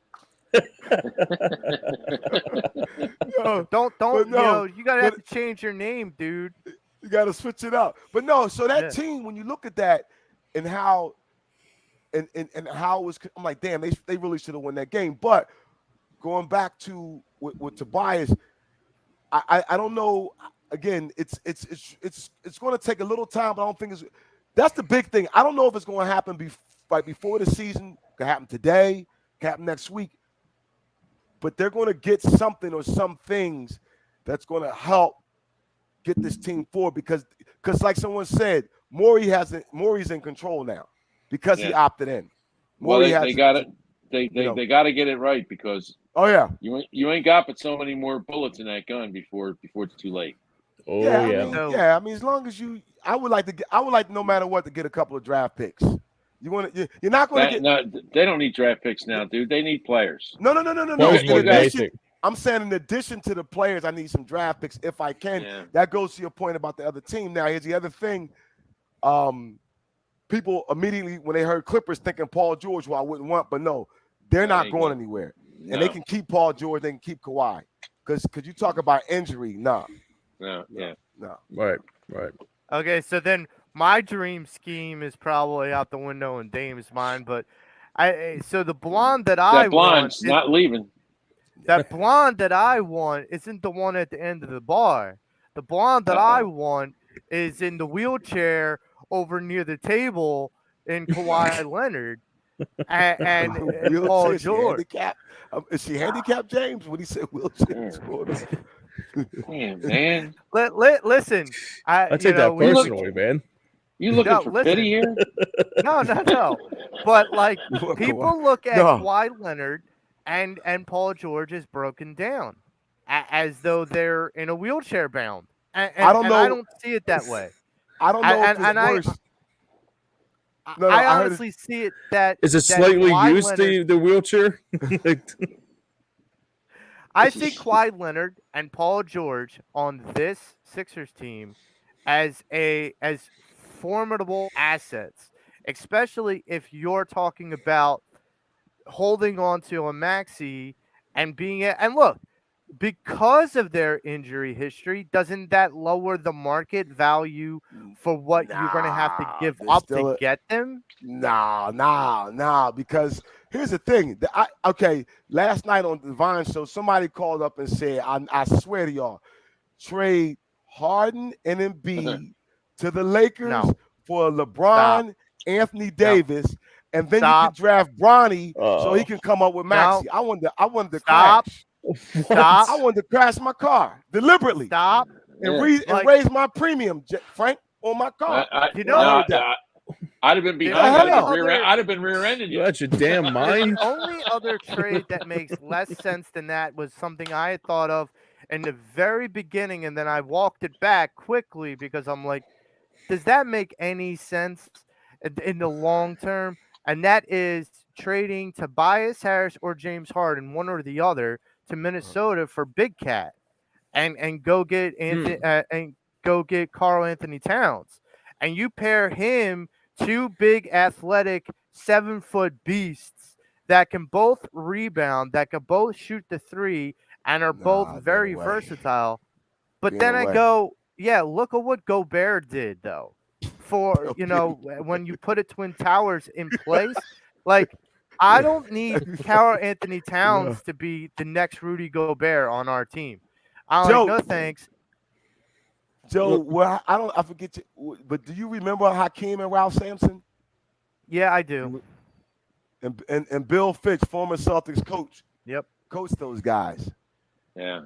Don't. You gotta have to change your name, dude. You gotta switch it up. But no, so that team, when you look at that and how and how it was, I'm like, damn, they really should have won that game. But going back to with Tobias. I don't know. Again, it's going to take a little time, but I don't think that's the big thing. I don't know if it's going to happen before the season. Could happen today. Could happen next week. But they're going to get something or some things that's going to help get this team forward because like someone said, Morey's in control now because he opted in. They got it. They got to get it right because you ain't got but so many more bullets in that gun before it's too late. Oh yeah. I mean, as long as I would like no matter what to get a couple of draft picks. You're not going to get. No, they don't need draft picks now, dude. They need players. No. I'm saying in addition to the players, I need some draft picks if I can. Yeah. That goes to your point about the other team. Now, here's the other thing. People immediately when they heard Clippers thinking Paul George, who I wouldn't want, but no. They're not going anywhere. No. And they can keep Paul George. They can keep Kawhi. Because you talk about injury. No. Right. Okay, so then my dream scheme is probably out the window in Dame's mind. But the blonde that I want. That blonde's not leaving. That blonde that I want isn't the one at the end of the bar. The blonde that I want is in the wheelchair over near the table in Kawhi Leonard. And Paul George. Is she handicapped, James? When he said wheelchair, man. Listen, I take that personally, man. You looking for pity here? No. But like people look at Kawhi Leonard and Paul George as broken down, as though they're in a wheelchair bound. And I don't know. I don't see it that way. I don't know if it's worse. I honestly see it that is it slightly used the wheelchair. I see Kawhi Leonard and Paul George on this Sixers team as formidable assets, especially if you're talking about holding on to a Maxi and and look, because of their injury history, doesn't that lower the market value for what you're going to have to give up to get them? Nah. Because here's the thing. Last night on the Divine Show, somebody called up and said, I swear to y'all, trade Harden and Embiid to the Lakers for LeBron, Anthony Davis, and then you can draft Bronny so he can come up with Maxi. I wanted to crash. Stop. I wanted to crash my car deliberately. Stop. And raise my premium, Frank, on my car. I'd have been behind. I'd have been rear-ending you. You out your damn mind. The only other trade that makes less sense than that was something I had thought of in the very beginning, and then I walked it back quickly because I'm like, does that make any sense in the long term? And that is trading Tobias Harris or James Harden, one or the other, to Minnesota for Big Cat, and go get Karl Anthony Towns, and you pair him two big athletic 7-foot beasts that can both rebound, that can both shoot the three, and are both very versatile. But then I go, look at what Gobert did though. For when you put a Twin Towers in place, like I don't need Karl Anthony Towns to be the next Rudy Gobert on our team. I'm like, no thanks. Joe, well, I forget you, but do you remember Hakeem and Ralph Sampson? Yeah, I do. And Bill Fitch, former Celtics coach. Yep. Coached those guys. Yeah.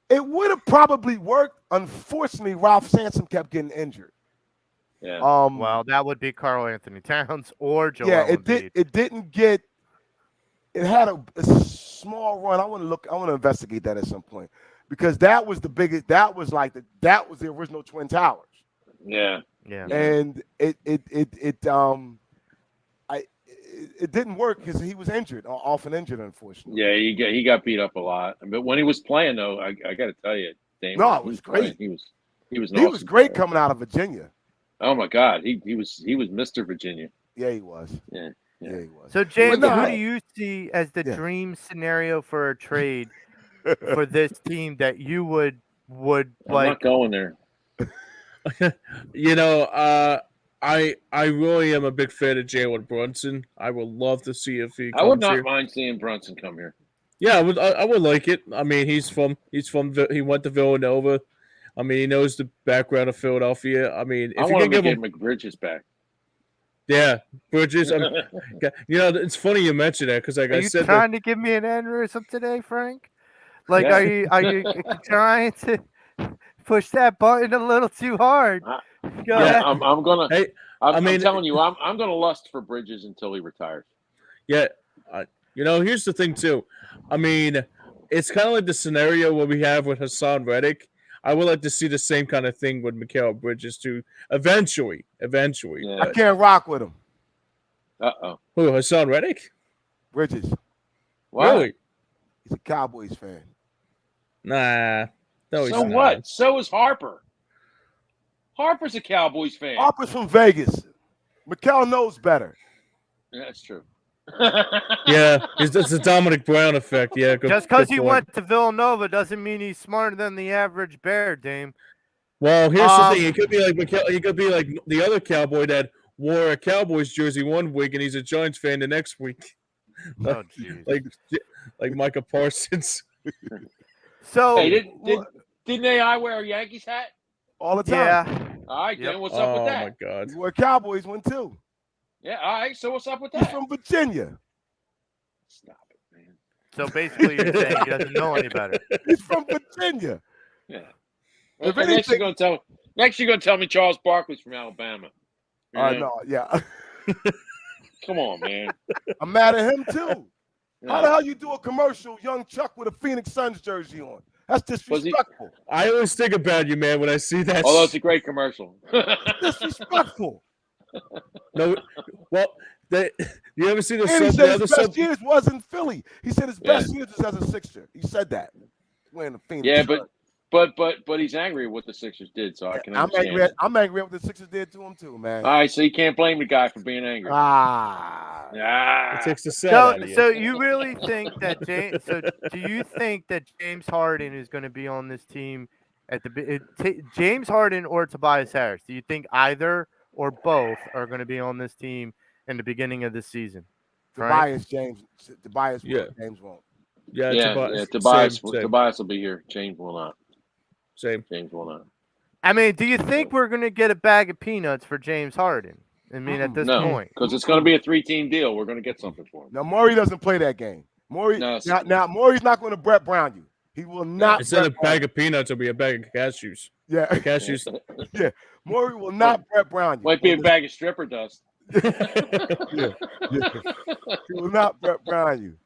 It would have probably worked. Unfortunately, Ralph Sampson kept getting injured. Yeah. Well, that would be Karl Anthony Towns or Joel Embiid. It didn't get. It had a small run. I want to investigate that at some point because that was the biggest. That was the original Twin Towers. Yeah. Yeah. And it didn't work because he was injured, often injured, unfortunately. Yeah, he got beat up a lot. But when he was playing, though, I got to tell you, Damon, it was great. He was great coming out of Virginia. Oh my God, he was Mr. Virginia. Yeah, he was. Yeah, he was. So James, who do you see as the dream scenario for a trade for this team that you would I'm not going there. I really am a big fan of Jalen Brunson. I would love to see if he comes I would not here. mind seeing Brunson come here. Yeah, I would like it. I mean, he went to Villanova. I mean, he knows the background of Philadelphia. I mean, if I want to get McBridges back. Yeah, Bridges. It's funny you mentioned that because, like I said, are you trying to give me an aneurysm today, Frank? Like, are you trying to push that button a little too hard? I'm gonna. Hey, I'm telling you, I'm gonna lust for Bridges until he retires. Yeah, here's the thing too. I mean, it's kind of like the scenario what we have with Hassan Reddick. I would like to see the same kind of thing with Mikal Bridges too. Eventually. Yeah. I can't rock with him. Who, Hassan Reddick? Bridges. What? Really? He's a Cowboys fan. Nah. No, so what? Not. So is Harper. Harper's a Cowboys fan. Harper's from Vegas. Mikal knows better. Yeah, that's true. Yeah, it's the Dominic Brown effect. Yeah, just because he went to Villanova doesn't mean he's smarter than the average Bear, Dame. Well, here's the thing: he could be like he could be like the other Cowboy that wore a Cowboys jersey one week and he's a Giants fan the next week. like Micah Parsons. So hey, didn't AI wear a Yankees hat all the time? Yeah. All right, then what's up with that? Oh my God! He wore Cowboys one too. Yeah, all right. So what's up with that? He's from Virginia. Stop it, man. So basically, you're saying he doesn't know any better. He's from Virginia. Yeah. Next you're gonna tell me Charles Barkley's from Alabama. No, yeah. Come on, man. I'm mad at him too. Yeah. How the hell you do a commercial, young Chuck with a Phoenix Suns jersey on? That's disrespectful. I always think about you, man, when I see that. Although it's a great commercial. Disrespectful. No, well, you ever see the best years was in Philly. He said his best years was as a Sixer. He said that. Wearing the Phoenix. Yeah, but he's angry at what the Sixers did, so I can understand. I'm angry at what the Sixers did to him too, man. All right, so you can't blame the guy for being angry. It takes the set So, out of you. so you really think that James? So, do you think that James Harden is going to be on this team at James Harden or Tobias Harris? Do you think either or both are going to be on this team in the beginning of the season? Tobias will, Yeah. James won't. Tobias Same. Tobias will be here. James will not. Same. James will not. I mean, do you think we're going to get a bag of peanuts for James Harden? I mean, at this point, because it's going to be a 3-team deal. We're going to get something for him. Now, Maury doesn't play that game. Maury's not going to Brett Brown you. He will not. Instead of a bag of peanuts, it'll be a bag of cashews. Yeah, cashews. Yeah, Maury will not Brett Brown you. Might be a bag of stripper dust. Yeah. He will not Brett Brown you.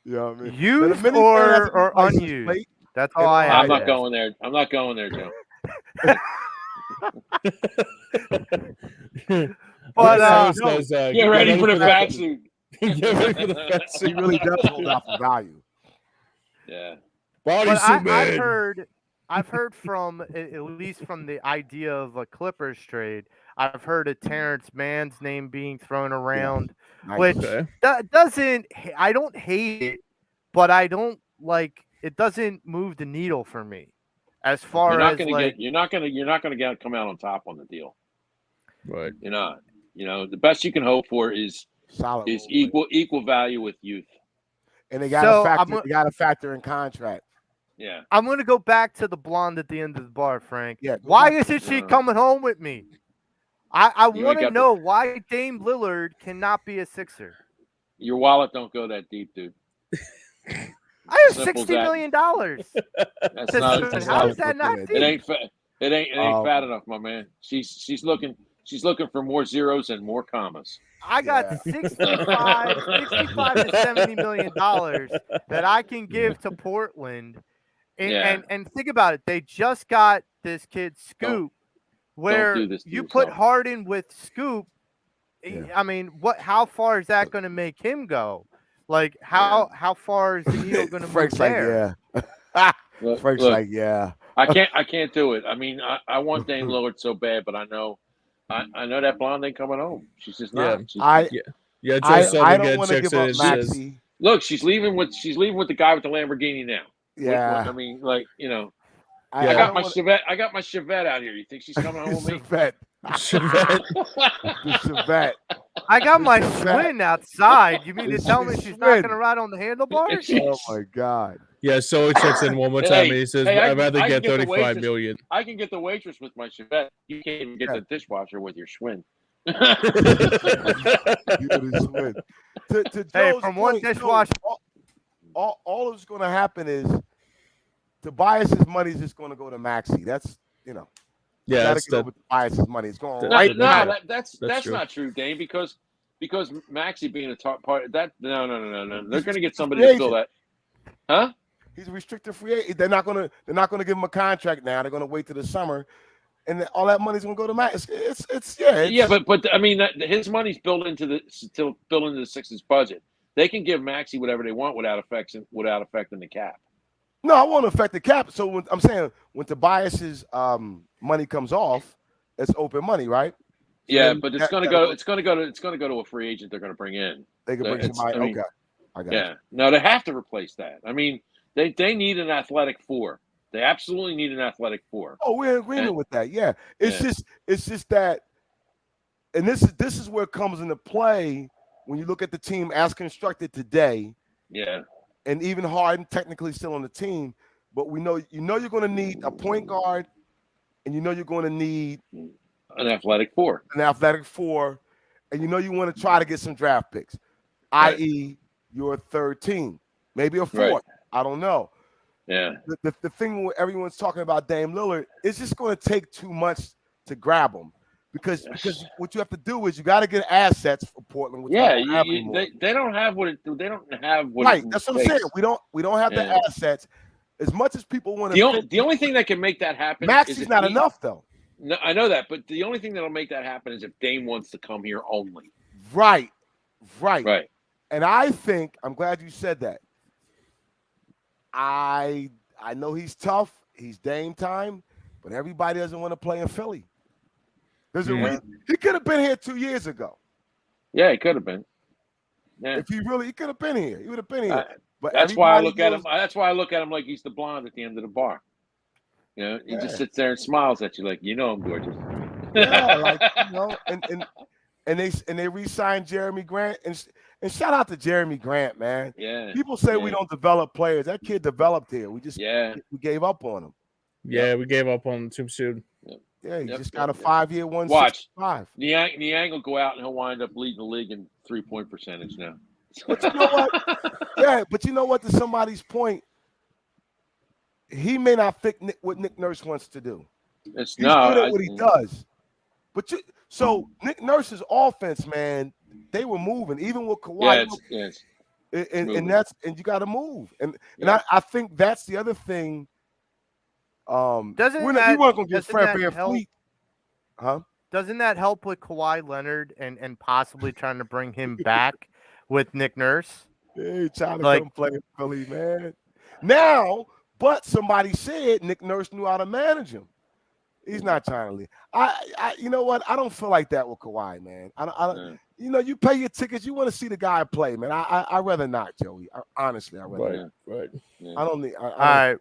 You know what I mean? Used or unused? That's all I have. I'm not going there. I'm not going there, Joe. But get ready for the fat suit. Get ready for the fat suit. He really does hold out for value. Yeah. I've heard from at least from the idea of a Clippers trade. I've heard of Terrence Mann's name being thrown around, which doesn't. I don't hate it, but I don't like. It doesn't move the needle for me. As far as you're not gonna come out on top on the deal. Right. You're not. You know, the best you can hope for is solid, equal value with youth. And they got to factor in contract. Yeah. I'm going to go back to the blonde at the end of the bar, Frank. Yeah. Why isn't she coming home with me? I want to know why Dame Lillard cannot be a Sixer. Your wallet don't go that deep, dude. I have $60 million. That's not. How is that not deep? It ain't fat. It ain't fat enough, my man. She's looking for more zeros and more commas. I got 65 to $70 million that I can give to Portland. And think about it. They just got this kid Scoop, where you put Harden with Scoop. Yeah. I mean, how far is that going to make him go? Like, how far is the needle going to move there? Frank's like, yeah. I can't do it. I mean, I want Dame Lillard so bad, but I know that blonde ain't coming home. She's just not. I don't want to give up Maxey. Look, she's leaving with the guy with the Lamborghini now. Yeah. I mean, like, you know, I got my Chevette out here. You think she's coming home with me? Chevette. I got my Schwinn outside. You mean to tell me she's not going to ride on the handlebars? Oh my God. Yeah, so he checks in one more time and he says, I'd rather get $35 million. I can get the waitress with my Chevette. You can't even get the dishwasher with your Schwinn. Hey, from one dishwasher. All that's going to happen is Tobias's money is just going to go to Maxey. That's, you know. Yeah, that's with Tobias's money. It's going that's not true, Dane, because Maxey being a top part that no. They're going to get somebody to fill that. Huh? He's a restricted free agent. They're not going to give him a contract now. They're going to wait till the summer, and all that money's going to go to Max. But I mean, his money's built into the Sixers budget. They can give Maxey whatever they want without affecting the cap. No, I won't affect the cap. So I'm saying when Tobias's money comes off, it's open money, right? Yeah, but it's going to go to a free agent. They're going to bring in. They can bring somebody. Okay, I got it. No, they have to replace that. I mean, they need an athletic four. They absolutely need an athletic four. Oh, we're in agreement with that. Yeah, it's just that, and this is where it comes into play when you look at the team as constructed today. Yeah. And even Harden technically still on the team, but you're going to need a point guard, and you're going to need an athletic four. And you want to try to get some draft picks, i.e., your third team, maybe a fourth. Right. I don't know. Yeah. The thing where everyone's talking about Dame Lillard, it's just going to take too much to grab him. Because what you have to do is you got to get assets for Portland. Which they don't have what right. That's what I'm saying. We don't have the assets as much as people want to. The only thing that can make that happen. Maxey's not enough though. No, I know that, but the only thing that'll make that happen is if Dame wants to come here only. Right. And I think I'm glad you said that. I know he's tough, he's Dame time, but everybody doesn't want to play in Philly. There's a Yeah. reason. He could have been here 2 years ago. Yeah, he could have been. Yeah. If he could have been here. He would have been here. But That's why I everybody look at goes- him. That's why I look at him like he's the blonde at the end of the bar. You know, he Yeah. just sits there and smiles at you like, you know, I'm gorgeous. Yeah, like and they re-signed Jeremy Grant and shout out to Jeremy Grant, man. Yeah. People say we Yeah. don't develop players. That kid developed here. We just Yeah. we gave up on him. Yeah, we gave up on him too soon. Yeah, he Yep, just got a yep. 5-year Watch. 165. Niang will go out and he'll wind up leading the league in 3-point percentage now. But you know what? Yeah, but you know what? To somebody's point, he may not fit what Nick Nurse wants to do. It's He's no, good at what he does. But so Nick Nurse's offense, man, they were moving even with Kawhi. And that's you got to move. And I think that's the other thing. We weren't gonna get Fred VanVleet, huh? Doesn't that help with Kawhi Leonard and possibly trying to bring him back with Nick Nurse? Hey, trying to come play in Philly, man. Now, but somebody said Nick Nurse knew how to manage him. He's not trying to leave. I you know what? I don't feel like that with Kawhi, man. You know, you pay your tickets, you want to see the guy play, man. I rather not, Joey. Honestly, I rather not. Right. Yeah. I don't need. All right.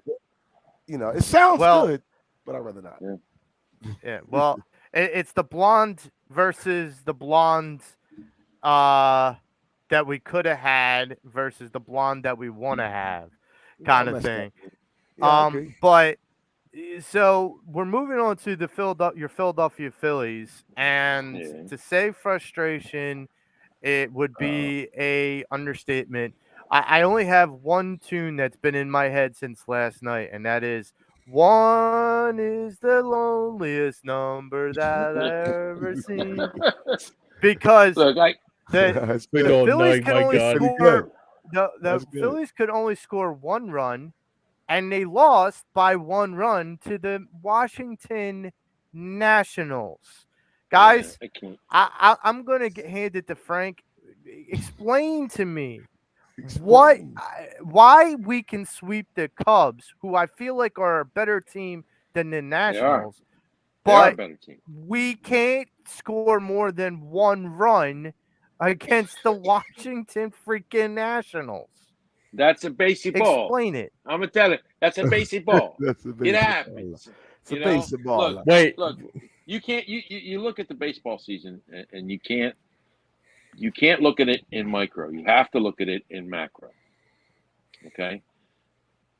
You know, it sounds good, but I'd rather not. Yeah. Well, it's the blonde versus the blonde that we could have had versus the blonde that we want to have, kind of thing. But so we're moving on to your Philadelphia Phillies, and to say frustration, it would be a understatement. I only have one tune that's been in my head since last night, and that is "One is the loneliest number that I ever seen." Because look, the Phillies can only score the Phillies could only score one run, and they lost by one run to the Washington Nationals. Guys, I'm gonna hand it to Frank. Explain to me why we can sweep the Cubs, who I feel like are a better team than the Nationals, but we can't score more than one run against the Washington freaking Nationals. That's a basic ball. Explain it. I'm gonna tell you, that's a basic ball. It happens. It's a basic ball. Look, you can't. You look at the baseball season, and you can't look at it in micro. You have to look at it in macro. Okay,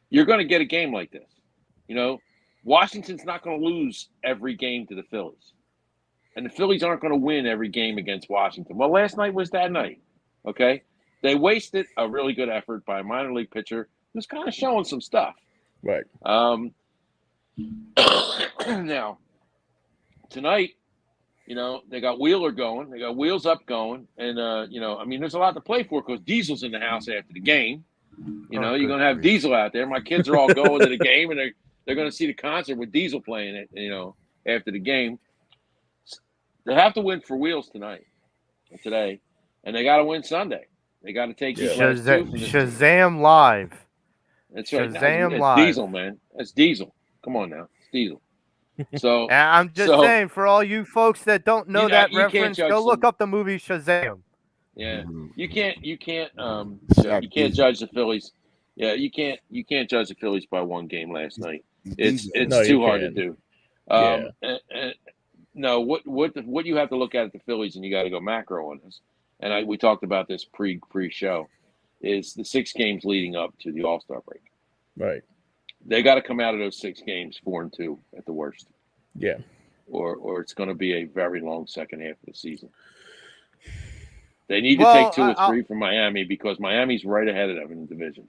you're going to get a game like this. You know, Washington's not going to lose every game to the Phillies, and the Phillies aren't going to win every game against Washington. Well, last night was that night. Okay, they wasted a really good effort by a minor league pitcher who's kind of showing some stuff. Right. Now, tonight, you know, they got Wheeler going. They got Wheels Up going. And, you know, I mean, there's a lot to play for because Diesel's in the house after the game. You know, you're going to have Diesel out there. My kids are all going to the game, and they're going to see the concert with Diesel playing it, you know, after the game. They have to win for Wheels today, and they got to win Sunday. They got to take Shazam Live. That's right. Shazam It's Live. Diesel, man. That's Diesel. Come on now. It's Diesel. So I'm just saying, for all you folks that don't know that reference, go look up the movie Shazam. Yeah, you can't judge the Phillies. Yeah, you can't judge the Phillies by one game last night. It's too hard to do. No, what you have to look at the Phillies, and you got to go macro on this. And we talked about this pre-show, is the 6 games leading up to the All-Star break. Right. They got to come out of those 6 games 4-2 at the worst. Yeah. Or it's going to be a very long second half of the season. They need to take 2 or 3 from Miami because Miami's right ahead of them in the division.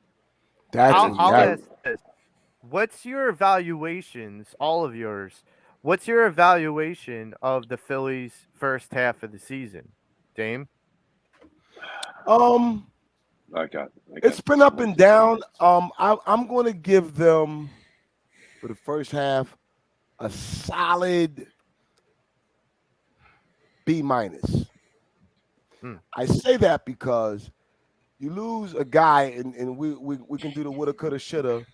I'll ask this. What's your evaluations, all of yours? What's your evaluation of the Phillies' first half of the season, Dame? It's been up and down. I'm going to give them for the first half a solid B-. I say that because you lose a guy, and we can do the woulda, coulda, shoulda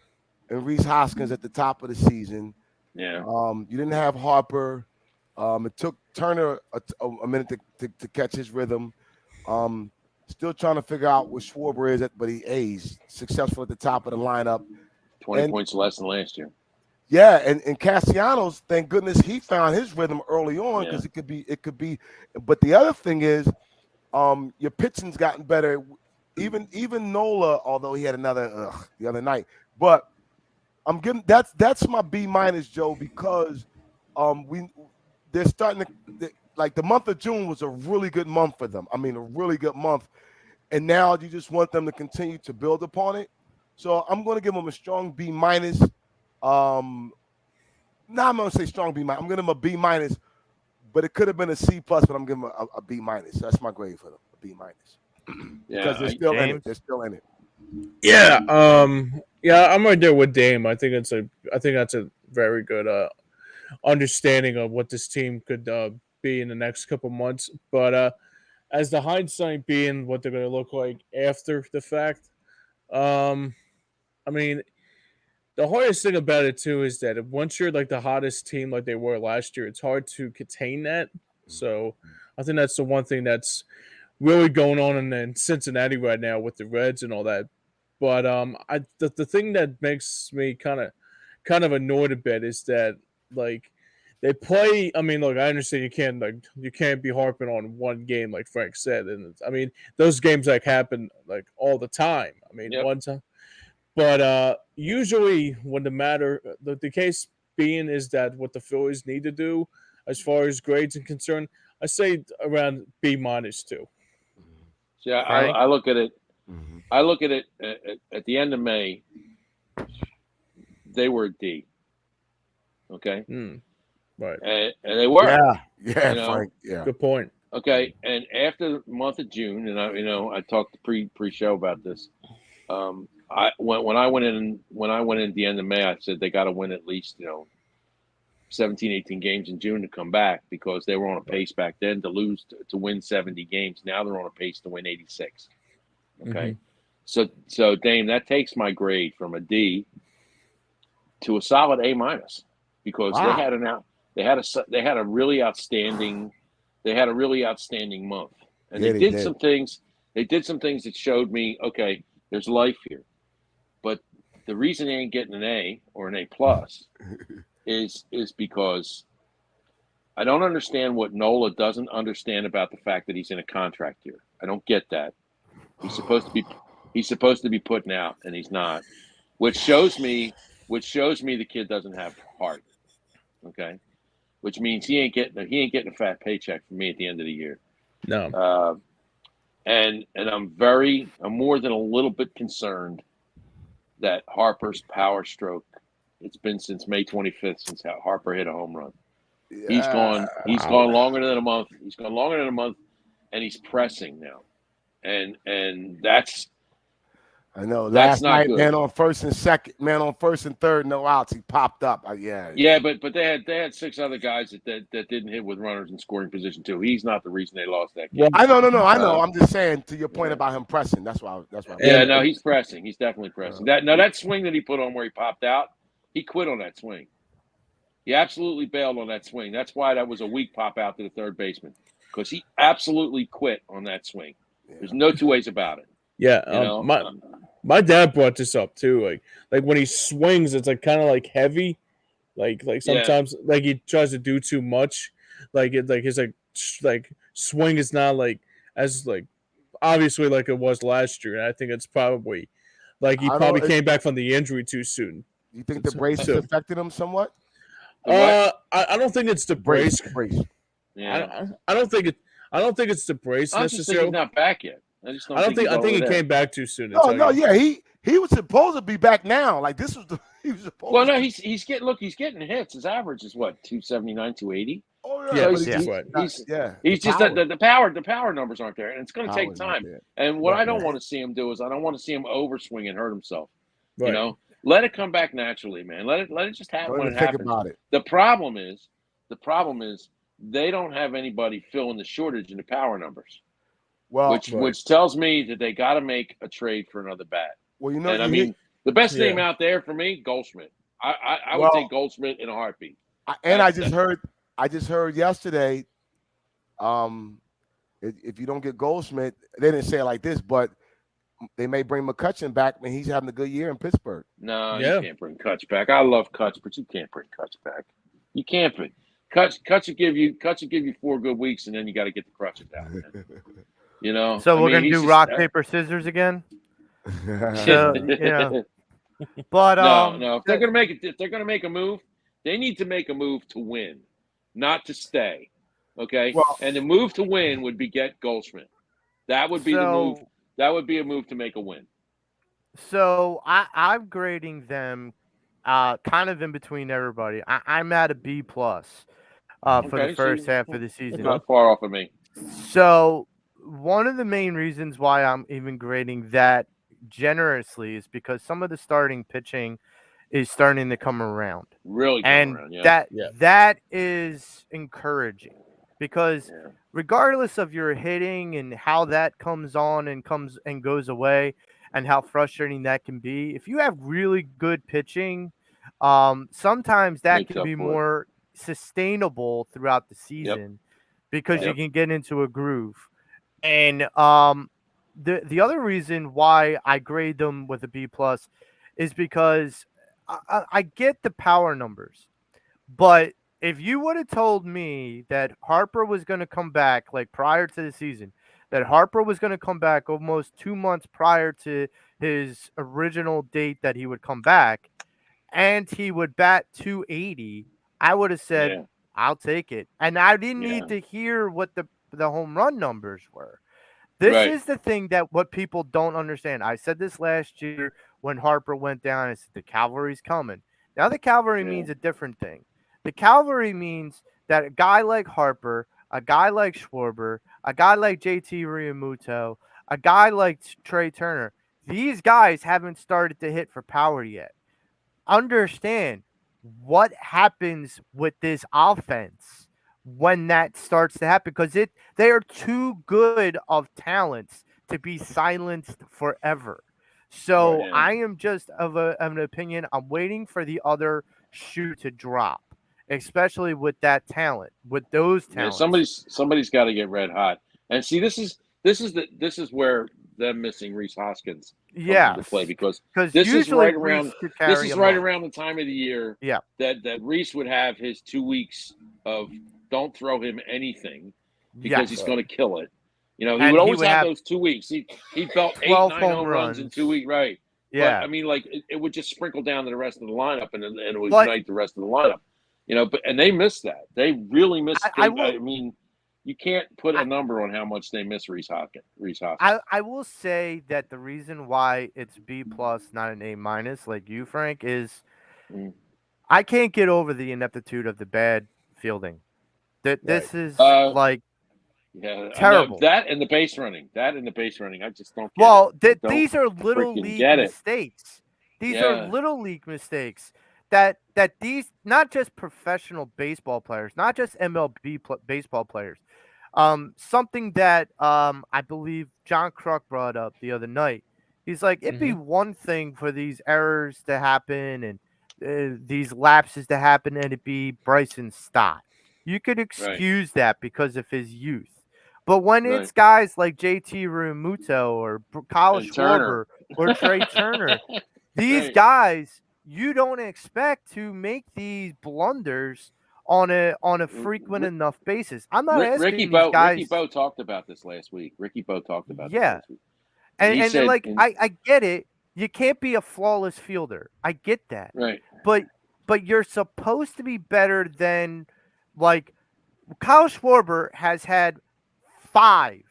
and Reese Hoskins at the top of the season. Yeah. You didn't have Harper. It took Turner a minute to catch his rhythm. Still trying to figure out where Schwarber is, but he's successful at the top of the lineup. 20 points less than last year. Yeah, and Castellanos, thank goodness he found his rhythm early on, because it could be. But the other thing is, your pitching's gotten better. Even Nola, although he had another the other night, but I'm giving that's my B-, Joe, because they're starting to, like, the month of June was a really good month for them. I mean, a really good month, and now you just want them to continue to build upon it. So I'm going to give them a strong B-. I'm going to say strong B-. I'm going to give them a B-, but it could have been a C+, but I'm giving them a B-. That's my grade for them, a B-. Because they're still in it. They're still in it. Yeah, I'm right there with Dame. I think that's a very good understanding of what this team could be in the next couple months. But as the hindsight being what they're going to look like after the fact, I mean, the hardest thing about it too is that once you're like the hottest team like they were last year, it's hard to contain that. So I think that's the one thing that's really going on in Cincinnati right now with the Reds and all that. But the thing that makes me kind of annoyed a bit is that, like, they play. I mean, look, I understand you can't be harping on one game like Frank said, and I mean those games like happen like all the time. I mean, one time, but usually when the case being is that what the Phillies need to do as far as grades are concerned, I say around B- too. Yeah, I look at it. I look at it at the end of May. They were a D. Okay. Right. And they were. Yeah, Frank. Yeah. Good point. Okay. And after the month of June, and I talked pre-show about this. When I went in at the end of May, I said they got to win at least 17, 18 games in June to come back, because they were on a pace back then to win 70 games. Now they're on a pace to win 86. Okay. So Dame, that takes my grade from a D to a solid A-, because they had a really outstanding month, and they did some things. They did some things that showed me, okay, there's life here. But the reason they ain't getting an A or an A+ is because I don't understand what Nola doesn't understand about the fact that he's in a contract year. I don't get that. He's supposed to be putting out, and he's not, which shows me the kid doesn't have heart. Okay, which means he ain't getting a fat paycheck from me at the end of the year. No. And I'm more than a little bit concerned that Harper's power stroke. It's been since May 25th since Harper hit a home run. Yeah. He's gone longer than a month. He's gone longer than a month, and he's pressing now. And that's, I know. That's Last not night, good. man on first and third, no outs. He popped up. Yeah, but they had 6 other guys that didn't hit with runners in scoring position too. He's not the reason they lost that game. Well, I know. I'm just saying, to your point about him pressing. That's why. Yeah, no, he's pressing. He's definitely pressing. That swing that he put on where he popped out, he quit on that swing. He absolutely bailed on that swing. That's why that was a weak pop out to the third baseman, because he absolutely quit on that swing. There's no two ways about it. Yeah, my dad brought this up too. Like when he swings, it's like kind of like heavy, like sometimes like he tries to do too much. His swing is not like as like obviously like it was last year. And I think it's probably like he probably came back from the injury too soon. You think the braces affected him somewhat? I don't think it's the brace. Yeah, I don't think it's the brace I just think he's not back yet. I think he came back too soon. He was supposed to be back now. Like this was he was supposed. Well, no, he's getting hits. His average is what, 279, 280. Oh yeah, He's just the power numbers aren't there, and it's going to take time. And what I don't want to see him do is I don't want to see him overswing and hurt himself. Right. Let it come back naturally, man. Let it just happen when it happens. About it. The problem is they don't have anybody filling the shortage in the power numbers. Well, which tells me that they got to make a trade for another bat. Well, and I mean, The best name Yeah. out there for me, Goldschmidt. I would Well, take Goldschmidt in a heartbeat. I just heard yesterday. If you don't get Goldschmidt, they didn't say it like this, but they may bring McCutcheon back, and he's having a good year in Pittsburgh. No, Yeah. you can't bring Kutch back. I love Kutch, but you can't bring Kutch back. You can't bring Kutch will give you 4 good weeks, and then you got to get the crutches out. Man. You know. So I we're mean, gonna he's do just- rock, paper, scissors again. So, yeah. But no. If they're gonna make a move, they need to make a move to win, not to stay. Okay. Well- and the move to win would be get Goldschmidt. That would be the move. That would be a move to make a win. So I'm grading them kind of in between everybody. I'm at a B plus for Okay, the first so- half of the It's season. not far off of me. So one of the main reasons why I'm even grading that generously is because some of the starting pitching is starting to come around. Really come And around. Yeah. that is encouraging because Yeah. regardless of your hitting and how that comes on and goes away and how frustrating that can be, if you have really good pitching, sometimes that Makes can up be for it. more sustainable throughout the season because you Yep. can get into a groove. And the other reason why I grade them with a B plus is because I get the power numbers, but if you would have told me that Harper was going to come back like prior to the season, that Harper was going to come back almost 2 months prior to his original date that he would come back, and he would bat 280, I would have said, Yeah. I'll take it. And I didn't Yeah. need to hear what the home run numbers were. This Right. is the thing that what people don't understand. I said this last year when Harper went down. I said the cavalry's coming. Now the cavalry Yeah. means a different thing. The cavalry means that a guy like Harper, a guy like Schwarber, a guy like JT Realmuto, a guy like Trey Turner, these guys haven't started to hit for power yet. Understand what happens with this offense when that starts to happen, because they are too good of talents to be silenced forever. So Yeah. I am just of an opinion. I'm waiting for the other shoe to drop, especially with that talent, with those Yeah, talents. somebody's got to get red hot. And see, this is where them missing Reese Hoskins comes into play, because this is usually right around Reese could carry this is a right month. around the time of the year Yeah. that Reese would have his 2 weeks of don't throw him anything because Yes. he's going to kill it. You know, he And would he always would have have those 2 weeks. He felt 8, 12 9 home home runs in runs. 2 weeks, right? Yeah. But I mean, like it would just sprinkle down to the rest of the lineup, and it would But- ignite the rest of the lineup. You know, and they missed that. They really missed. I mean, you can't put a number on how much they miss Reese Hoskins. I will say that the reason why it's B plus, not an A minus, like you, Frank, is I can't get over the ineptitude of the bad fielding. This is like Yeah, terrible. That and the base running. I just don't get well, it. I these are don't little freaking league get it. mistakes. These Yeah. are little league mistakes that these not just professional baseball players, not just MLB baseball players. Something that I believe John Kruk brought up the other night. He's like, it'd be one thing for these errors to happen and these lapses to happen, and it'd be Bryson Stott. You could excuse that because of his youth. But when it's guys like JT Realmuto or Kyle Schwarber or Trey Turner, these guys, you don't expect to make these blunders on a frequent enough basis. I'm not asking these guys. Ricky Bo talked about this last week. This last week. And said, like I get it. You can't be a flawless fielder. I get that. Right. But you're supposed to be better than, like, Kyle Schwarber has had five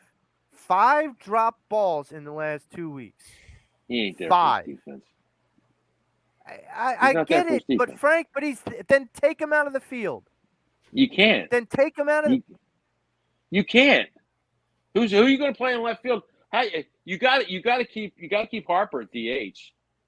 drop balls in the last 2 weeks. He ain't there 5. for his defense. I get it, but Frank, then take him out of the field. You can't. Then take him out of. You can't. Who are you going to play in left field? You got to keep Harper at DH.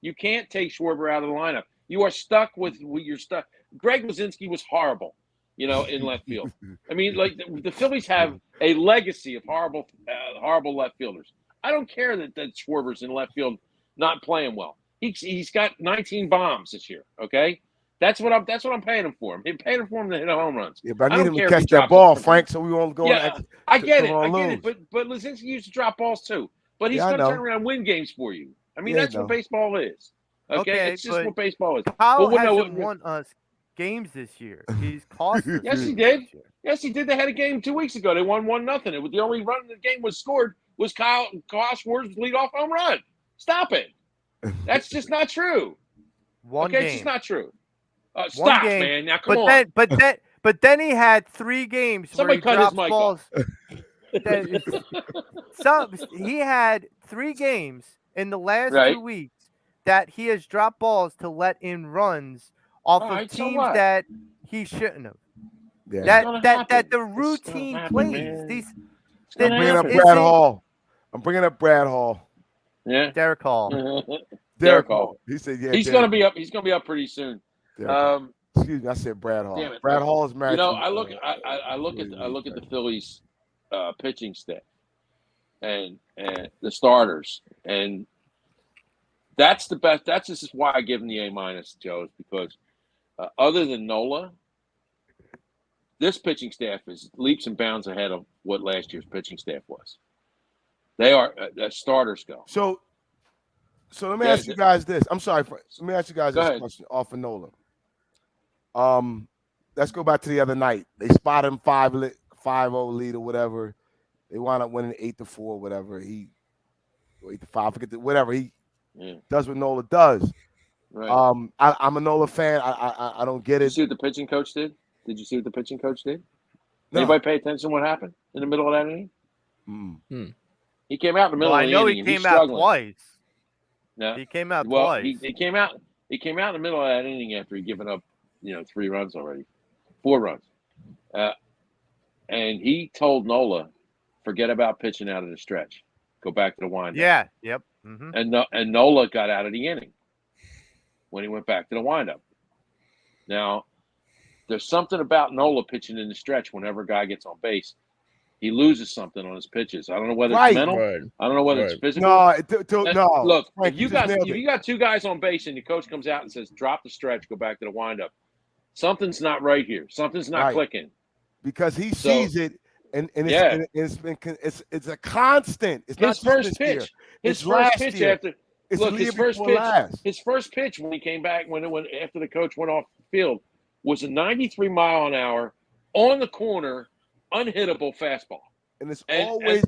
You can't take Schwarber out of the lineup. You are stuck with your stuff. Greg Luzinski was horrible, in left field. I mean, like the Phillies have a legacy of horrible left fielders. I don't care that Schwarber's in left field not playing well. He's got 19 bombs this year. Okay, that's what I'm paying him for. I'm paying him for him to hit home runs. Yeah, but I don't need him to care if he catch that drops ball, it. Frank, so we won't go. Yeah, I get it. lose. But Lizinski used to drop balls too. But he's Yeah, I going to know. turn around and win games for you. I mean, Yeah, that's what baseball is. Okay, it's just but what baseball is. Kyle But hasn't won us games this year. He's cost us. Yes, he games did. this year. Yes, he did. They had a game 2 weeks ago. They won 1-0. It was the only run the game was scored was Kyle Schwartz's leadoff home run. Stop it. That's just not true. One okay, game. It's just not true. One Stop, game. man. Now come on. But then he had 3 games Somebody where he cut his drops mic balls. off. He had 3 games in the last Right. 2 weeks that he has dropped balls to let in runs off of right, so teams what? that he shouldn't have. Yeah. That the routine plays. I'm bringing up Brad Hall. Yeah. Derek Hall. Derek Hall. He said, "Yeah, he's going to be up. He's going to be up pretty soon." Excuse me, I said Brad Hall. Damn it. Brad Hall is married. I look at the Phillies pitching staff and the starters, and that's the best. This is why I give him the A-, Joe, is because other than Nola, this pitching staff is leaps and bounds ahead of what last year's pitching staff was. They are starters go. So let me ask you guys this. I'm sorry. Let me ask you guys this question off of Nola. Let's go back to the other night. They spot him 5-0 lead or whatever. They wound up winning 8-4, whatever. 8-5, forget whatever he does what Nola does. Right. I'm a Nola fan. I don't get it. Did you see what the pitching coach did? Did you see what the pitching coach did? No. Anybody pay attention to what happened in the middle of that inning? He came out in the middle of the I know inning. he came out twice. No. He came out twice. He came out in the middle of that inning after he'd given up, 3 runs already. 4 runs. And he told Nola, forget about pitching out of the stretch. Go back to the windup. Yeah. Yep. Mm-hmm. And Nola got out of the inning when he went back to the windup. Now, there's something about Nola pitching in the stretch whenever a guy gets on base. He loses something on his pitches. I don't know whether it's mental. Right. I don't know whether it's physical. No. Look, Frank, if you got 2 guys on base and the coach comes out and says, drop the stretch, go back to the windup, something's not right here. Something's not clicking. Because he sees it, and it's a constant. It's not his first pitch. His first pitch after his first pitch when he came back after the coach went off the field was a 93 mile an hour on the corner, unhittable fastball. And it's always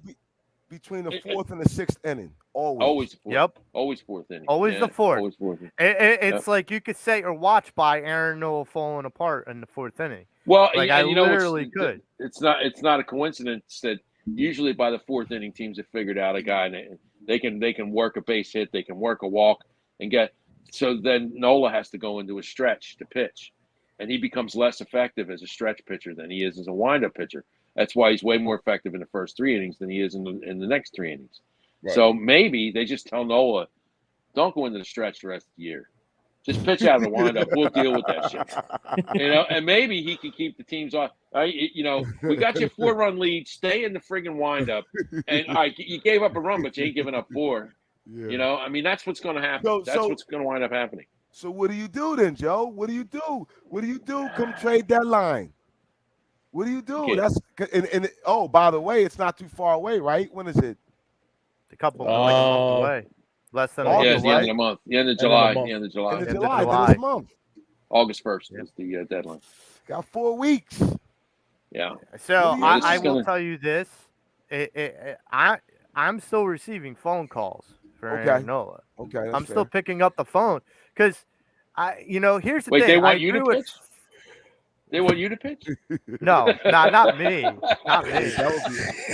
between the 4th and the 6th inning. Always. Yep. Always 4th inning. Always the 4th. Always 4th. It's like you could say or watch by Aaron Nola falling apart in the 4th inning. Well, I literally could. It's not a coincidence that usually by the 4th inning, teams have figured out a guy and they can work a base hit, they can work a walk and get. So then Nola has to go into a stretch to pitch, and he becomes less effective as a stretch pitcher than he is as a windup pitcher. That's why he's way more effective in the first 3 innings than he is in the next 3 innings. Right. So maybe they just tell Nola, don't go into the stretch the rest of the year. Just pitch out of the windup. We'll deal with that shit. And maybe he can keep the teams off. We got your 4-run lead. Stay in the friggin' windup. And you gave up a run, but you ain't giving up 4. Yeah. That's what's going to happen. That's what's going to wind up happening. So what do you do then, Joe? What do you do? What do you do come trade deadline? What do you do? Okay. By the way, it's not too far away, right? When is it? A couple like a month away. Less than a month. Yeah, it's the end of the month. The end of July. The end of July. End of July. This month. August 1st is the deadline. Got 4 weeks. Yeah. So I will tell you this. I'm still receiving phone calls for Aaron Nola. Okay. I'm still picking up the phone because here's the thing. They want you to pitch? They want you to pitch? No, not me. Not me.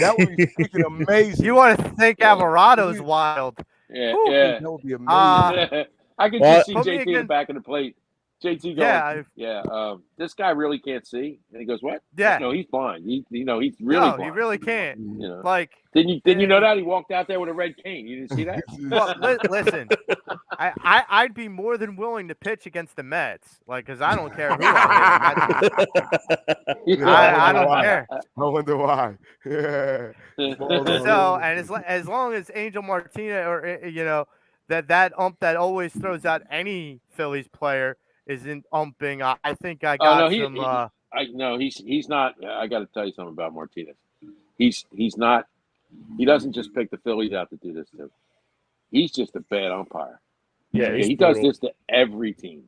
That would be freaking amazing. You want to think Alvarado's wild? Yeah, Whew. yeah. That would be amazing. I can just see JT in the back of the plate. JT going, this guy really can't see. And he goes, what? Yeah. No, he's blind. He's really blind. He really can't. Didn't you know that? He walked out there with a red cane. You didn't see that? Well, listen, I'd be more than willing to pitch against the Mets, because I don't care who I hit. I don't care. I wonder why. Yeah. So, and as long as Angel Martinez or that ump that always throws out any Phillies player isn't umping. I think I Oh got no, some. he's not. I got to tell you something about Martinez. He's not. He doesn't just pick the Phillies out to do this to. He's just a bad umpire. Yeah, he's He does brutal. this to every team.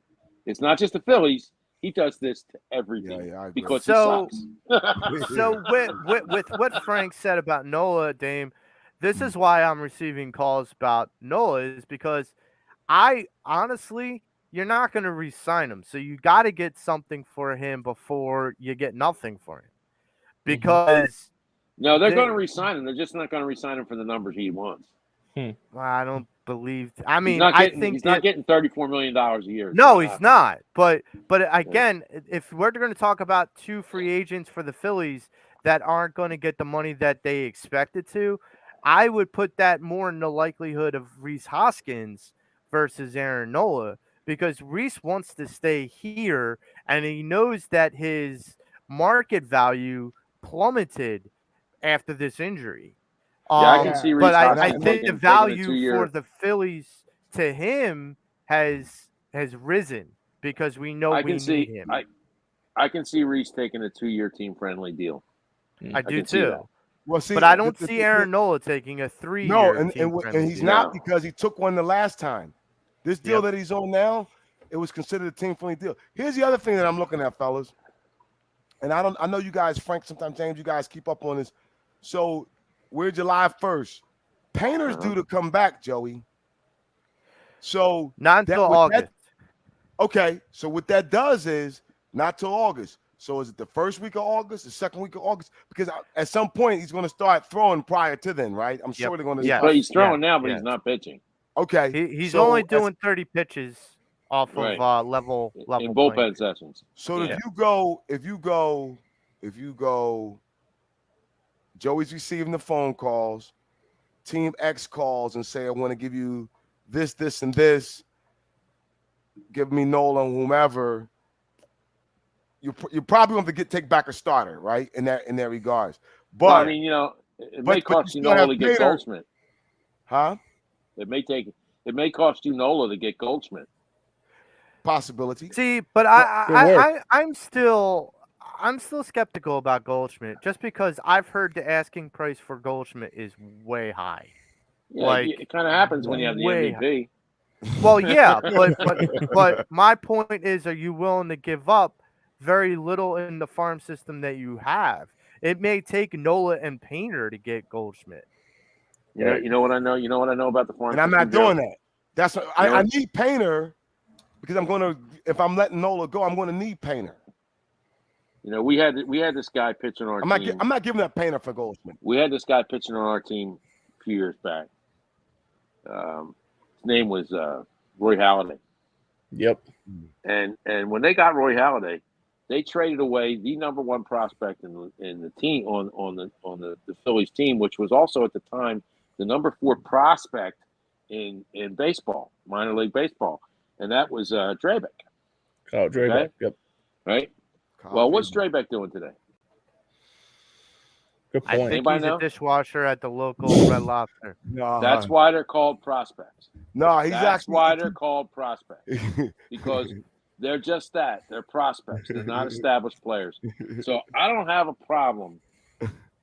It's not just the Phillies. He does this to every team Yeah, I agree. because So- he sucks. So with what Frank said about Nola, Dame, this is why I'm receiving calls about Nola is because I honestly, you're not going to re-sign him, so you got to get something for him before you get nothing for him, because No, they're They- going to re-sign him. They're just not going to re-sign him for the numbers he wants. I don't believe. I mean, He's not I getting. think He's that, not getting $34 million a year. No, he's not. But again, if we're going to talk about two free agents for the Phillies that aren't going to get the money that they expected to, I would put that more in the likelihood of Reese Hoskins versus Aaron Nola, because Reese wants to stay here and he knows that his market value plummeted after this injury. Yeah, I can see Reese But I Hoskins think the taking a value two-year. for the Phillies to him has risen because we know I we can see. need him. I can see Reese taking a 2-year team-friendly deal. I do can see that. too. Well, see, But I don't see Aaron Nola taking a 3-year No, and team-friendly he's deal. not, because he took one the last time. This deal Yep. that he's on now, it was considered a team-friendly deal. Here's the other thing that I'm looking at, fellas. And I know you guys, Frank, sometimes James, you guys keep up on this. So we're July 1st. Painter's due to come back, Joey. So Not until August. okay, so what that does is not till August. So is it the first week of August, the second week of August? Because at some point he's going to start throwing prior to then, right? I'm sure they're going to. Yeah. But he's throwing Yeah, now, but yeah. he's not pitching. Okay, He's so only as- doing 30 pitches off Right. of level In playing bullpen field. sessions. So Yeah. if you go, Joey's receiving the phone calls, Team X calls and say, I want to give you this, this, and this. Give me Nolan, whomever. You probably going to take back a starter, right? In that regards. But Well, I mean, it may cost you still have Nola to get Painter. Goldschmidt. huh? It may cost you Nola to get Goldschmidt. Possibility. See, but I'm still skeptical about Goldschmidt just because I've heard the asking price for Goldschmidt is way high. Yeah, Like, it kind of happens when you have the way MVP. Well, yeah, but my point is, are you willing to give up very little in the farm system that you have? It may take Nola and Painter to get Goldschmidt. You know what I know. You know what I know about the farm. And I'm not system, doing Joe? that. That's what, You know I what? need Painter because if I'm letting Nola go, I'm going to need Painter. We had this guy pitching on our team. I'm not giving up Painter for Goldschmidt. We had this guy pitching on our team a few years back. His name was Roy Halladay. Yep. And when they got Roy Halladay, they traded away the number one prospect in the team on the Phillies team, which was also at the time the number 4 prospect in baseball, minor league baseball, and that was Drabek. Oh, Drayback. Okay. Yep. Right. Well, what's Drabek doing today? Good I point. think Anybody he's know? a dishwasher at the local Red Lobster. No, That's why they're called prospects. he's That's actually why they're called prospects, because they're just that. They're prospects. They're not established players. So I don't have a problem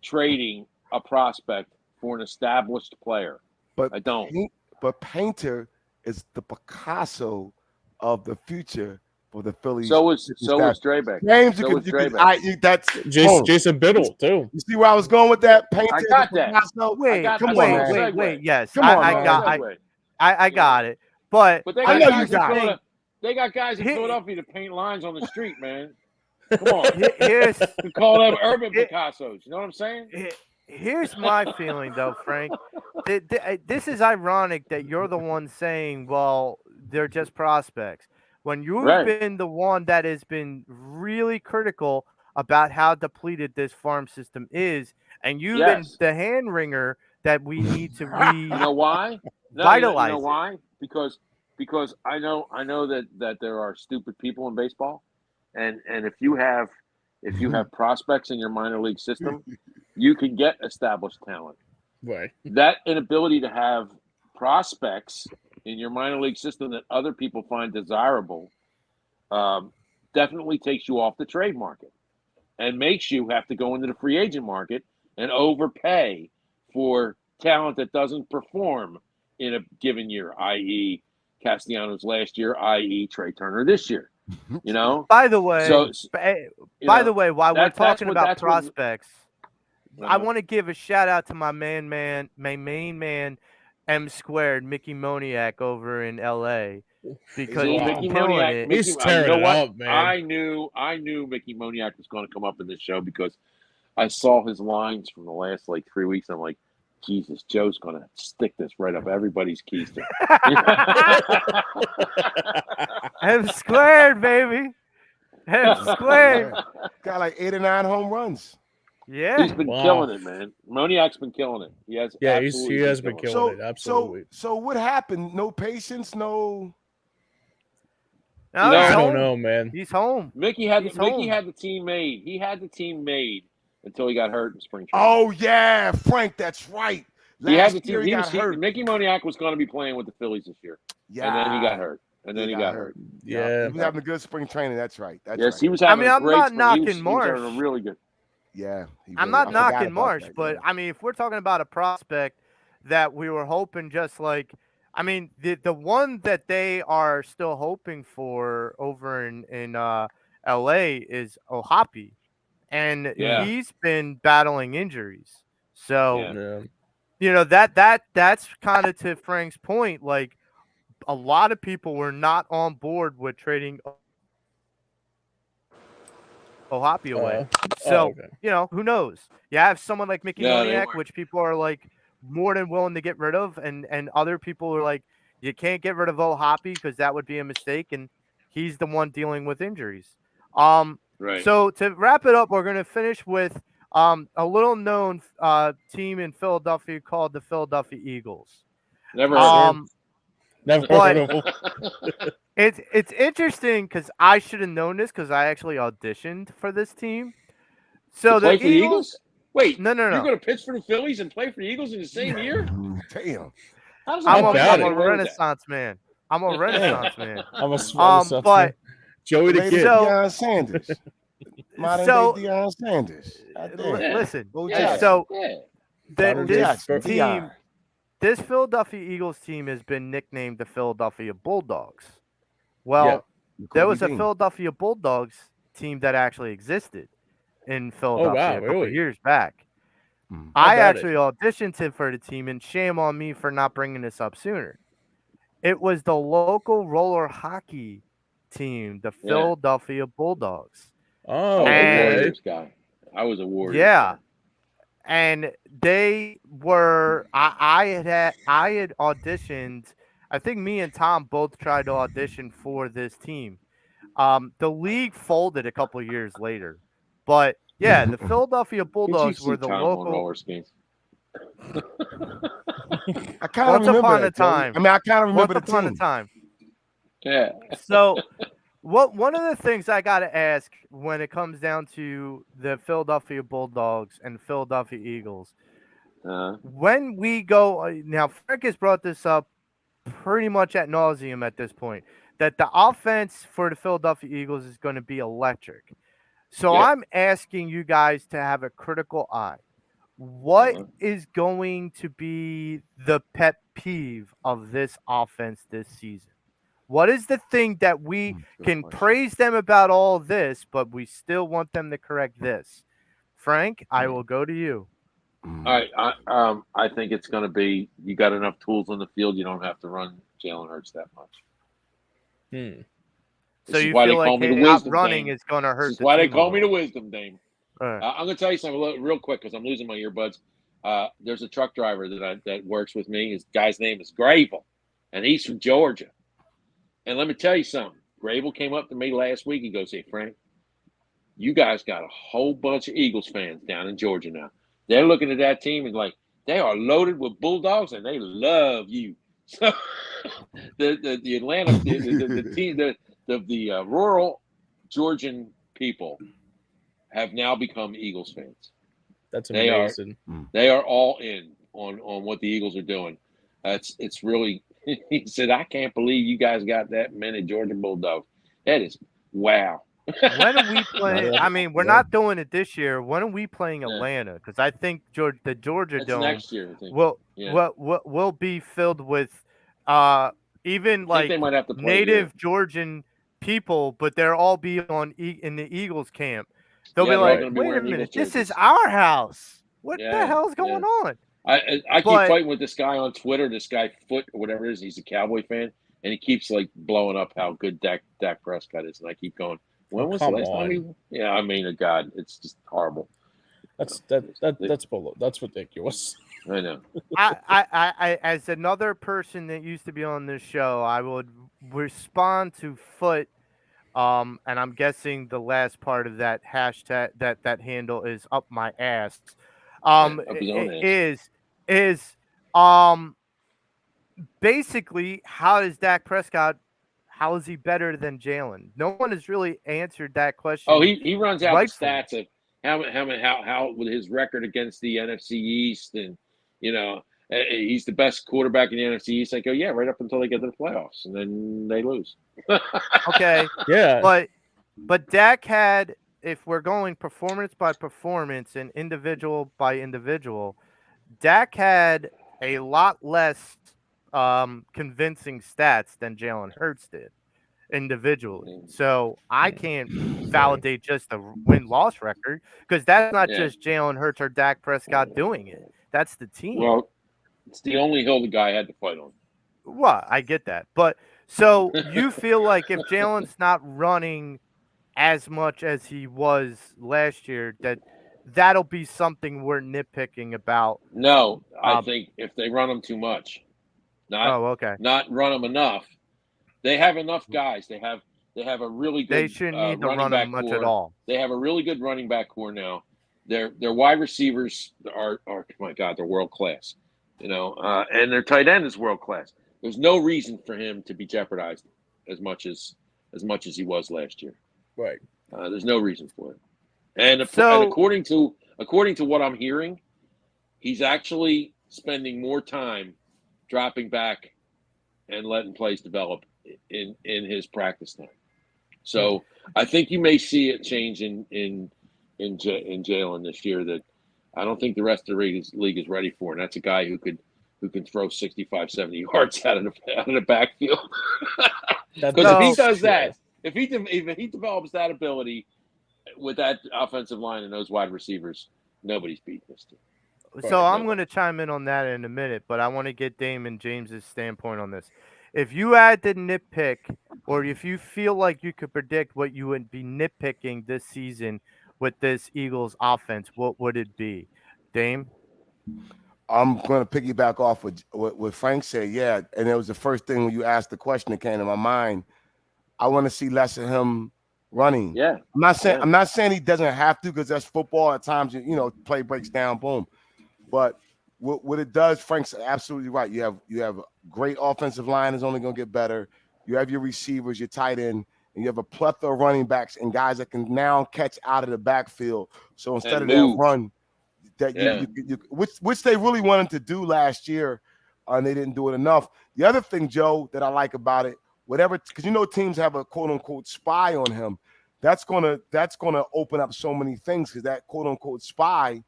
trading a prospect for an established player. but I don't. But Painter is the Picasso of the future for the Phillies. So is Drabek. James, So is that's Jason Biddle, too. You see where I was going with that? Painter, I got the that. Picasso? Wait, come that's on, all man. segue. Yes, Come on, I man. got I got it. But But they I got know guys you in got it. Philadelphia. They got guys in Here- Philadelphia to paint lines on the street, man. Come on. here's We call them urban Picassos. You know what I'm saying? Here's my feeling, though, Frank. This is ironic that you're the one saying, well, they're just prospects. When you've Right. been the one that has been really critical about how depleted this farm system is, and you've been Yes. the hand wringer that we need to You know why? No, Vitalize you know it. why? Because I know that there are stupid people in baseball, and if you have prospects in your minor league system, you can get established talent. Right. That inability to have prospects in your minor league system that other people find desirable definitely takes you off the trade market and makes you have to go into the free agent market and overpay for talent that doesn't perform in a given year, i.e. Castellanos last year, i.e. Trey Turner this year. You know? By the way, So, by the way, while we're that's talking what- about that's what- prospects, I want to give a shout out to my main man, M Squared, Mickey Moniak over in LA, because See, he's Mickey killing Moniak, it. He's you tearing know it what? up, man. I knew Mickey Moniak was going to come up in this show because I saw his lines from the last 3 weeks. I'm like, Jesus, Joe's going to stick this right up everybody's keister. M Squared, baby. M Squared. Got like 8 or 9 home runs. Yeah. He's been killing it, man. Moniak's been killing it. He has. Yeah, he absolutely has been killing it. Absolutely. So what happened? No patience, no. No, You know, he's I don't home. know, man. He's home. Mickey had He's home. the team made. He had the team made until he got hurt in spring training. Oh yeah, Frank, that's right. He had Last the team. year he got hurt. Mickey Moniak was going to be playing with the Phillies this year, Yeah, and then he got hurt. And then he got hurt. Yeah. he was having a good spring training. That's right. That's Yes, right. he was having. I'm a great not spring. knocking He was Marsh. having a really good. Yeah, I'm not knocking Marsh, but I mean, if we're talking about a prospect that we were hoping the one that they are still hoping for over in LA is Ohapi, and Yeah. he's been battling injuries. So Yeah. that's kind of to Frank's point. Like, a lot of people were not on board with trading Ohapi away. So, okay. who knows? You have someone like Mickey Yeah, they Moniak, were. which people are like more than willing to get rid of, and other people are like, you can't get rid of Ohapi because that would be a mistake, and he's the one dealing with injuries. Right. So to wrap it up, we're gonna finish with a little known team in Philadelphia called the Philadelphia Eagles. Never heard of him. Never but- heard of him. It's interesting because I should have known this because I actually auditioned for this team. So Play the for the Eagles? Wait, No. You're going to pitch for the Phillies and play for the Eagles in the same year? Damn. How does I'm about a it? Renaissance man. I'm a Renaissance man. I'm a small but Joey the Lady Kid. So- Deion Sanders. Modern So- day Deion Sanders. listen. Go Yeah. Jackson. So Modern day this Jackson. team, this Philadelphia Eagles team has been nicknamed the Philadelphia Bulldogs. Well, there was a Philadelphia Bulldogs team that actually existed in Philadelphia a couple really? years back. Hmm. I about actually auditioned for the team, and shame on me for not bringing this up sooner. It was the local roller hockey team, the Yeah. Philadelphia Bulldogs. Oh, I was a And- Warriors guy. I was a Warriors Yeah. guy. And they were I had auditioned. I think me and Tom both tried to audition for this team. The league folded a couple of years later. But yeah, the Philadelphia Did you Bulldogs see were the Tom on local roller skates? I kind of Once remember upon that, a Joey. time. I mean, I kind of remember once the upon team. a time. Yeah. So one of the things I gotta ask when it comes down to the Philadelphia Bulldogs and Philadelphia Eagles, when we go now, Frank has brought this up pretty much ad nauseum at this point, that the offense for the Philadelphia Eagles is going to be electric. So Yeah. I'm asking you guys to have a critical eye. What is going to be the pet peeve of this offense this season? What is the thing that we can praise them about all this, but we still want them to correct this? Frank, I will go to you. All right. I think it's going to be you got enough tools on the field. You don't have to run Jalen Hurts that much. Hmm. So This is you why they feel call like me the not wisdom running dame. is going to hurt This is the why they team a call me the little. wisdom dame. All right. I'm going to tell you something real quick because I'm losing my earbuds. There's a truck driver that works with me. His guy's name is Gravel, and he's from Georgia. And let me tell you something. Gravel came up to me last week. He goes, "Hey, Frank, you guys got a whole bunch of Eagles fans down in Georgia now. They're looking at that team and like, they are loaded with Bulldogs, and they love you." So the Atlanta, the team, the rural Georgian people have now become Eagles fans. That's They amazing. They are all in on what the Eagles are doing. It's really He said, "I can't believe you guys got that many Georgia Bulldogs. That is wow." When are we playing? Yeah. I mean, we're Yeah. not doing it this year. When are we playing Yeah. Atlanta? Because I think the Georgia It's Dome next year, I think. will Yeah. will be filled with even I think they like might have to play native here. Georgian people, but they'll all be in the Eagles camp. They'll Yeah, be they're all like, going to be wait a wearing minute, Eagles this is jerseys. our house. What the Yeah, hell's yeah. going on? I keep But fighting with this guy on Twitter, this guy Foot or whatever it is. He's a Cowboy fan, and he keeps like blowing up how good Dak Prescott is, and I keep going, when was the Come last time he? on. Yeah, I mean, God, it's just horrible. That's They- that's below. That's ridiculous. I know. I as another person that used to be on this show, I would respond to Foot. And I'm guessing the last part of that hashtag that handle is up my ass. Yeah, up his own ass. Is um basically how is Dak Prescott? How is he better than Jalen? No one has really answered that Oh, question he runs out the rightfully. stats of how with his record against the NFC East, and you know he's the best quarterback in the NFC East. I go, yeah, right up until they get to the playoffs, and then they lose. Okay, Yeah. but Dak had, if we're going performance by performance and individual by individual, Dak had a lot less convincing stats than Jalen Hurts did individually. So I can't validate just the win-loss record because that's not Yeah. just Jalen Hurts or Dak Prescott doing it. That's the team. Well, it's the only hill the guy had to fight on. Well, I get that. But so you feel like if Jalen's not running as much as he was last year, that'll be something we're nitpicking about. No, I think if they run him too much, Okay. not run him enough, they have enough guys. They have a really good They shouldn't need to running run back him much core. at all. They have a really good running back core now. Their wide receivers are my God, they're world class. You know, and their tight end is world class. There's no reason for him to be jeopardized as much as he was last year. Right. There's no reason for it. And So- according to what I'm hearing, he's actually spending more time dropping back and letting plays develop in his practice time. So I think you may see it change in Jalen this year that I don't think the rest of the league is ready for. And that's a guy who can throw 65, 70 yards out of the backfield. Because if he does that, if he develops that ability with that offensive line and those wide receivers, nobody's beating this team. So I'm going to chime in on that in a minute, but I want to get Damon James's standpoint on this. If you had to nitpick, or if you feel like you could predict what you would be nitpicking this season with this Eagles offense, what would it be? Dame? I'm going to piggyback off what Frank said. Yeah, and it was the first thing when you asked the question that came to my mind. I want to see less of him running. Yeah, I'm not saying he doesn't have to, because that's football. At times, play breaks down, boom. But what it does, Frank's absolutely right. You have a great offensive line is only going to get better. You have your receivers, your tight end, and you have a plethora of running backs and guys that can now catch out of the backfield. So instead of that run, that which they really wanted to do last year, and they didn't do it enough. The other thing, Joe, that I like about it, because teams have a quote unquote spy on him. That's gonna open up so many things, because that quote unquote spy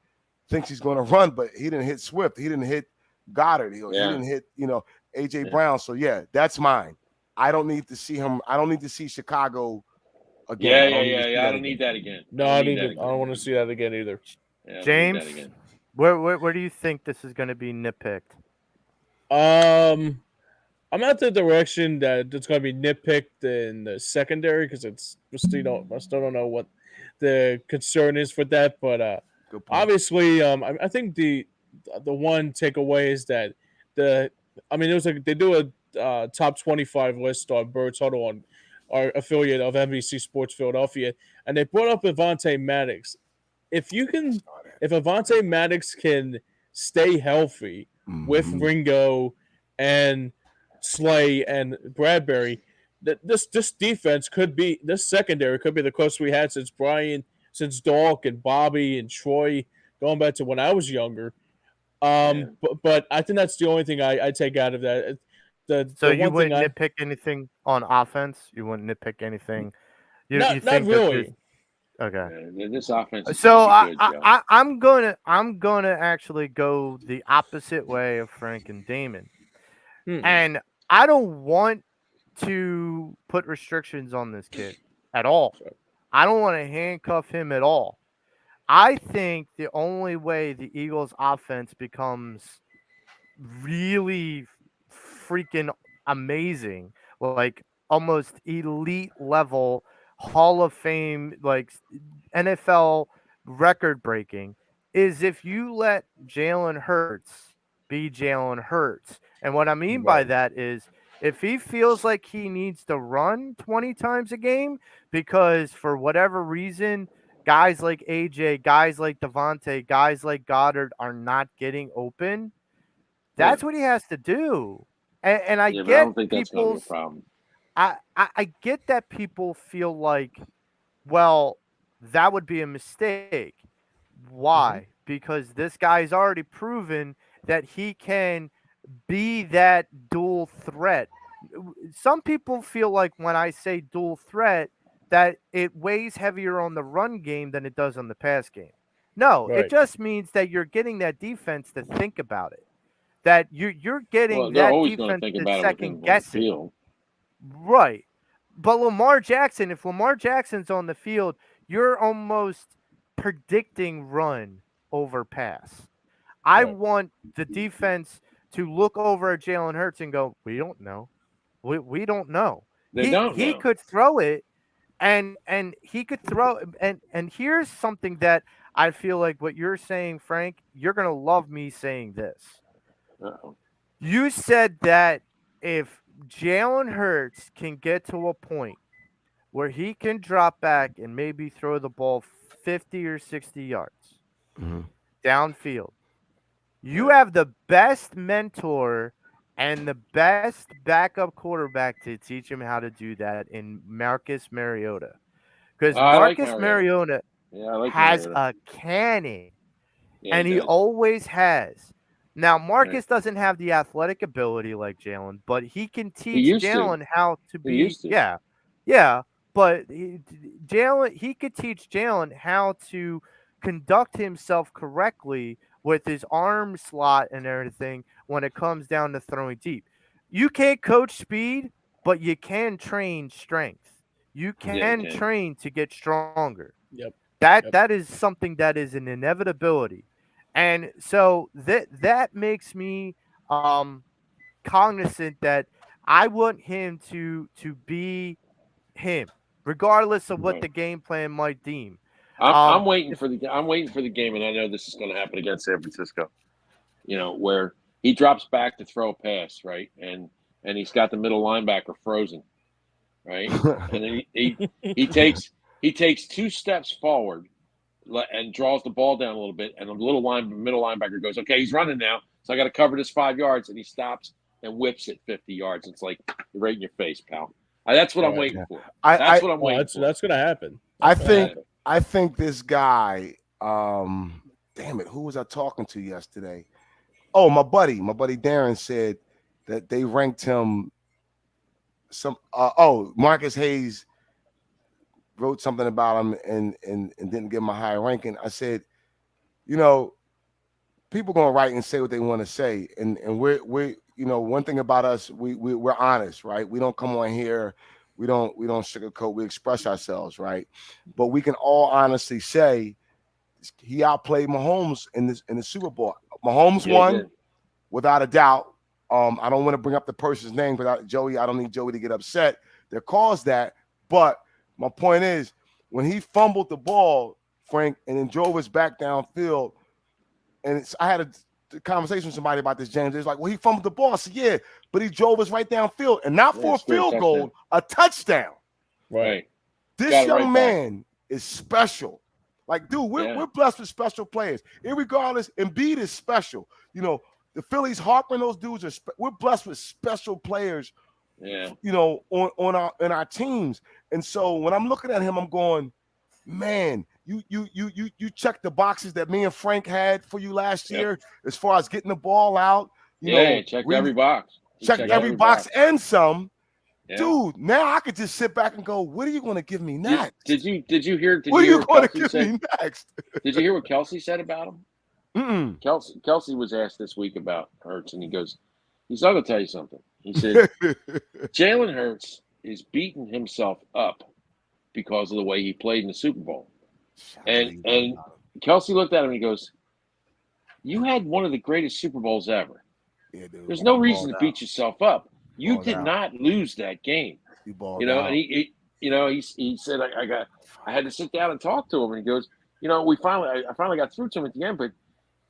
thinks he's going to run, but he didn't hit Swift. He didn't hit Goddard. He didn't hit, AJ Brown. So yeah, that's mine. I don't need to see him. I don't need to see Chicago again. Yeah. I don't need that again. No, I don't want to see that again either. Yeah, James, where do you think this is going to be nitpicked? I'm not the direction that it's going to be nitpicked in the secondary, because I still don't know what the concern is for that, but obviously, I think the one takeaway is that they do a top 25 list on Birds Huddle, on our affiliate of NBC Sports Philadelphia, and they brought up Avonte Maddox. If Avonte Maddox can stay healthy with Ringo and Slay and Bradbury, this defense this secondary could be the closest we had since Dalk and Bobby and Troy, going back to when I was younger. But I think that's the only thing I take out of that. So the you one thing wouldn't I nitpick anything on offense? You wouldn't nitpick anything? You not think that there's really. okay. This offense is So going to be good, Joe. I'm gonna actually go the opposite way of Frank and Damon. Hmm. And I don't want to put restrictions on this kid at all. Sure. I don't want to handcuff him at all. I think the only way the Eagles offense becomes really freaking amazing, like almost elite level Hall of Fame, like NFL record breaking, is if you let Jalen Hurts be Jalen Hurts. And what I mean by Right. that is if he feels like he needs to run 20 times a game because for whatever reason, guys like AJ, guys like Devontae, guys like Goddard are not getting open, Yeah, that's what he has to do. And I yeah, but I get don't think that's going to be a people's problem. I get that people feel like, well, that would be a mistake. Mhm. Why? Because this guy's already proven that he can be that dual threat. Some people feel like when I say dual threat, that it weighs heavier on the run game than it does on the pass game. No, it Right. just means that you're getting that defense to think about it. That you're getting Well, they're that always going to defense think to about it with him second on the guess it. field. Right. But Lamar Jackson, if Lamar Jackson's on the field, you're almost predicting run over pass. I Right. want the defense to look over at Jalen Hurts and go, we don't know. We don't know. They He don't he know. could throw it and he could throw and here's something that I feel like what you're saying, Frank, you're gonna love me saying this. Uh-oh. You said that if Jalen Hurts can get to a point where he can drop back and maybe throw the ball 50 or 60 yards Mhm. downfield, you Right. have the best mentor and the best backup quarterback to teach him how to do that in Marcus Mariota. Because I like Marcus Mariota. Mariota Yeah, I like has Mariota. a cannon, Yeah, he and he does. always has. Now, Right. Marcus doesn't have the athletic ability like Jalen, but he can He teach used to. Jalen how to He be. used to. Yeah, yeah. But Jalen, he could teach Jalen how to conduct himself correctly with his arm slot and everything when it comes down to throwing deep. You can't coach speed, but you can train strength. You Yeah, he can can. train to get stronger. Yep. That Yep. that is something that is an inevitability. And so that makes me cognizant that I want him to be him, regardless of what Right. the game plan might deem. I'm waiting If for the game, and I know this is going to happen against San Francisco. Where he drops back to throw a pass, right, and he's got the middle linebacker frozen, right, and then he takes 2 steps forward and draws the ball down a little bit, and the middle linebacker goes, okay, he's running now, so I got to cover this 5 yards, and he stops and whips it 50 yards. It's like you're right in your face, pal. That's what I'm Right. waiting for. I That's what I'm Oh, waiting that's for. that's gonna happen. I That's gonna think happen. I think this guy, damn it, who was I talking to yesterday? Oh, my buddy Darren said that they ranked him Marcus Hayes wrote something about him and didn't give him a high ranking. I said, you know, people gonna write and say what they want to say, and we're one thing about us, we're honest, right? We don't come on here, we don't sugarcoat, we express ourselves, right? But we can all honestly say he outplayed Mahomes in the Super Bowl. Mahomes Yeah, he won did. without a doubt. I don't want to bring up the person's name without Joey. I don't need Joey to get upset that caused that. But my point is, when he fumbled the ball, Frank, and then drove us back downfield, and I had a conversation with somebody about this, James. It's like, well, he fumbled the ball. I said, yeah, but he drove us right downfield, and not Yeah, for a scored a field touchdown. goal, a touchdown. Right. This Got it young right back. man is special. Like, dude, we're blessed with special players. Irregardless, Embiid is special. The Phillies, Harper, and those dudes we're blessed with special players. Yeah. On our teams. And so when I'm looking at him, I'm going, man, you check the boxes that me and Frank had for you last Yep. year as far as getting the ball out. Checked every box. checked checked every every box box. and some. Yeah. Dude, now I could just sit back and go, what are you going to give me next? Did you hear? What are you going to Kelsey give said? me next? Did you hear what Kelsey said about him? Mm-mm. Kelsey was asked this week about Hurts, and he goes, "He's not going to tell you something." He said, "Jalen Hurts is beating himself up because of the way he played in the Super Bowl." And Kelsey looked at him and he goes, "You had one of the greatest Super Bowls ever. Yeah, dude, There's no reason to beat yourself up. You Balled did out. not lose that game." You balled You know, out. and he said, I had to sit down and talk to him, and he goes, I finally got through to him at the end, but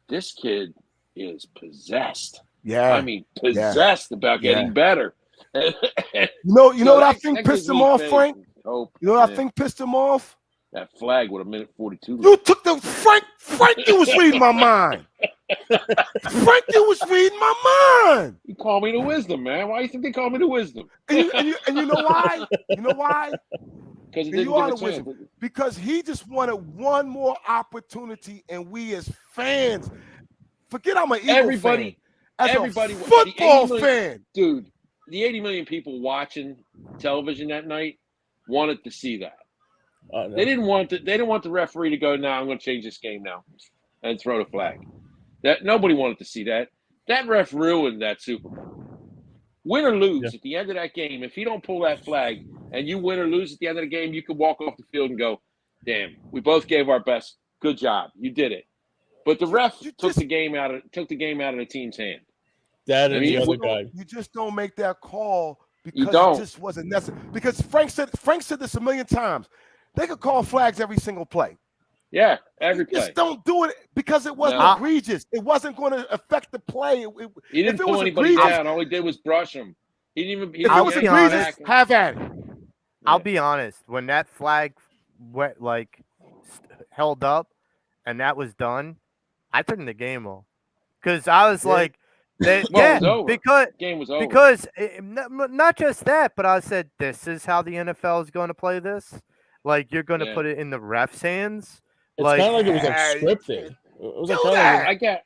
this kid is possessed. Yeah. I mean, possessed about getting better. You know what I think that pissed gives him me off, faith Frank? and hope, You know what I man. think pissed him off? That flag with a minute 42. You took the Frank, you was reading my mind. Frank, you was reading my mind. You call me the wisdom, man. Why do you think they call me the wisdom? And you know why? You know why? Because he And didn't you give are a the chance. wisdom. Because he just wanted one more opportunity, and we as fans, forget I'm an Eagle fan. As Everybody, a football the 80 million, fan. dude, the 80 million people watching television that night wanted to see that. No. They didn't want the referee to go, "No, I'm going to change this game now," and throw the flag. That nobody wanted to see that. That ref ruined that Super Bowl. Win or lose at the end of that game, if he don't pull that flag and you win or lose at the end of the game, you can walk off the field and go, "Damn, we both gave our best. Good job, you did it." But the ref took the game out of the team's hand. That is the other guy. You just don't make that call because don't. it just wasn't necessary. Because Frank said this a million times. They could call flags every single play. Yeah, every play. Just don't do it because it wasn't egregious. It wasn't going to affect the play. He didn't pull anybody down. All he did was brush him. He didn't even. If it was egregious, have at it. I'll be honest. When that flag held up and that was done, I turned the game off because I was like, it was over. because game was over. Because not just that, but I said, this is how the NFL is going to play this. Like, you're going to put it in the refs' hands. It's kind of like it was scripted. It was like I get.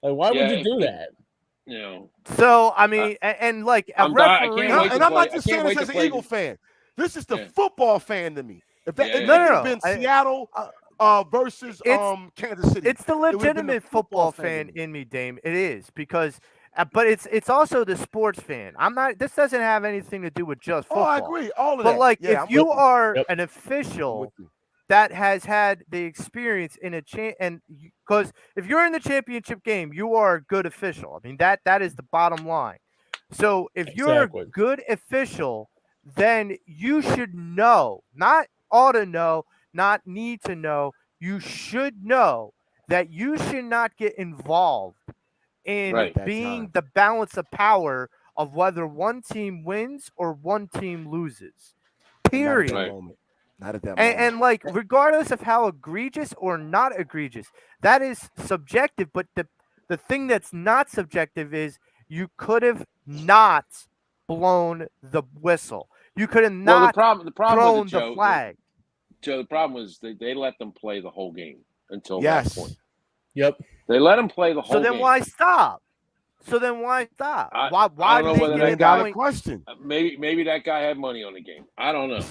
Like, why would you do that? You know. So I mean, and like a referee, and I'm not just saying this as an Eagle fan. This is the football fan to me. If that had been Seattle versus Kansas City, it's the legitimate football fan in me, Dame. It is because. But it's also the sports fan. I'm not. This doesn't have anything to do with just football. Oh, I agree. All of that. But like, if you are an official that has had the experience in a and because if you're in the championship game, you are a good official. I mean that is the bottom line. So if you're a good official, then you should know, not ought to know, not need to know. You should know that you should not get involved in being the balance of power of whether one team wins or one team loses. Period. Not at that moment. And like, regardless of how egregious or not egregious, that is subjective. But the thing that's not subjective is you could have not blown the whistle. You could have not the problem thrown with the flag. Joe, the problem was they let them play the whole game until that point. Yep. They let him play the whole game. So then why stop? Why I don't know whether that got a question. Maybe that guy had money on the game. I don't know.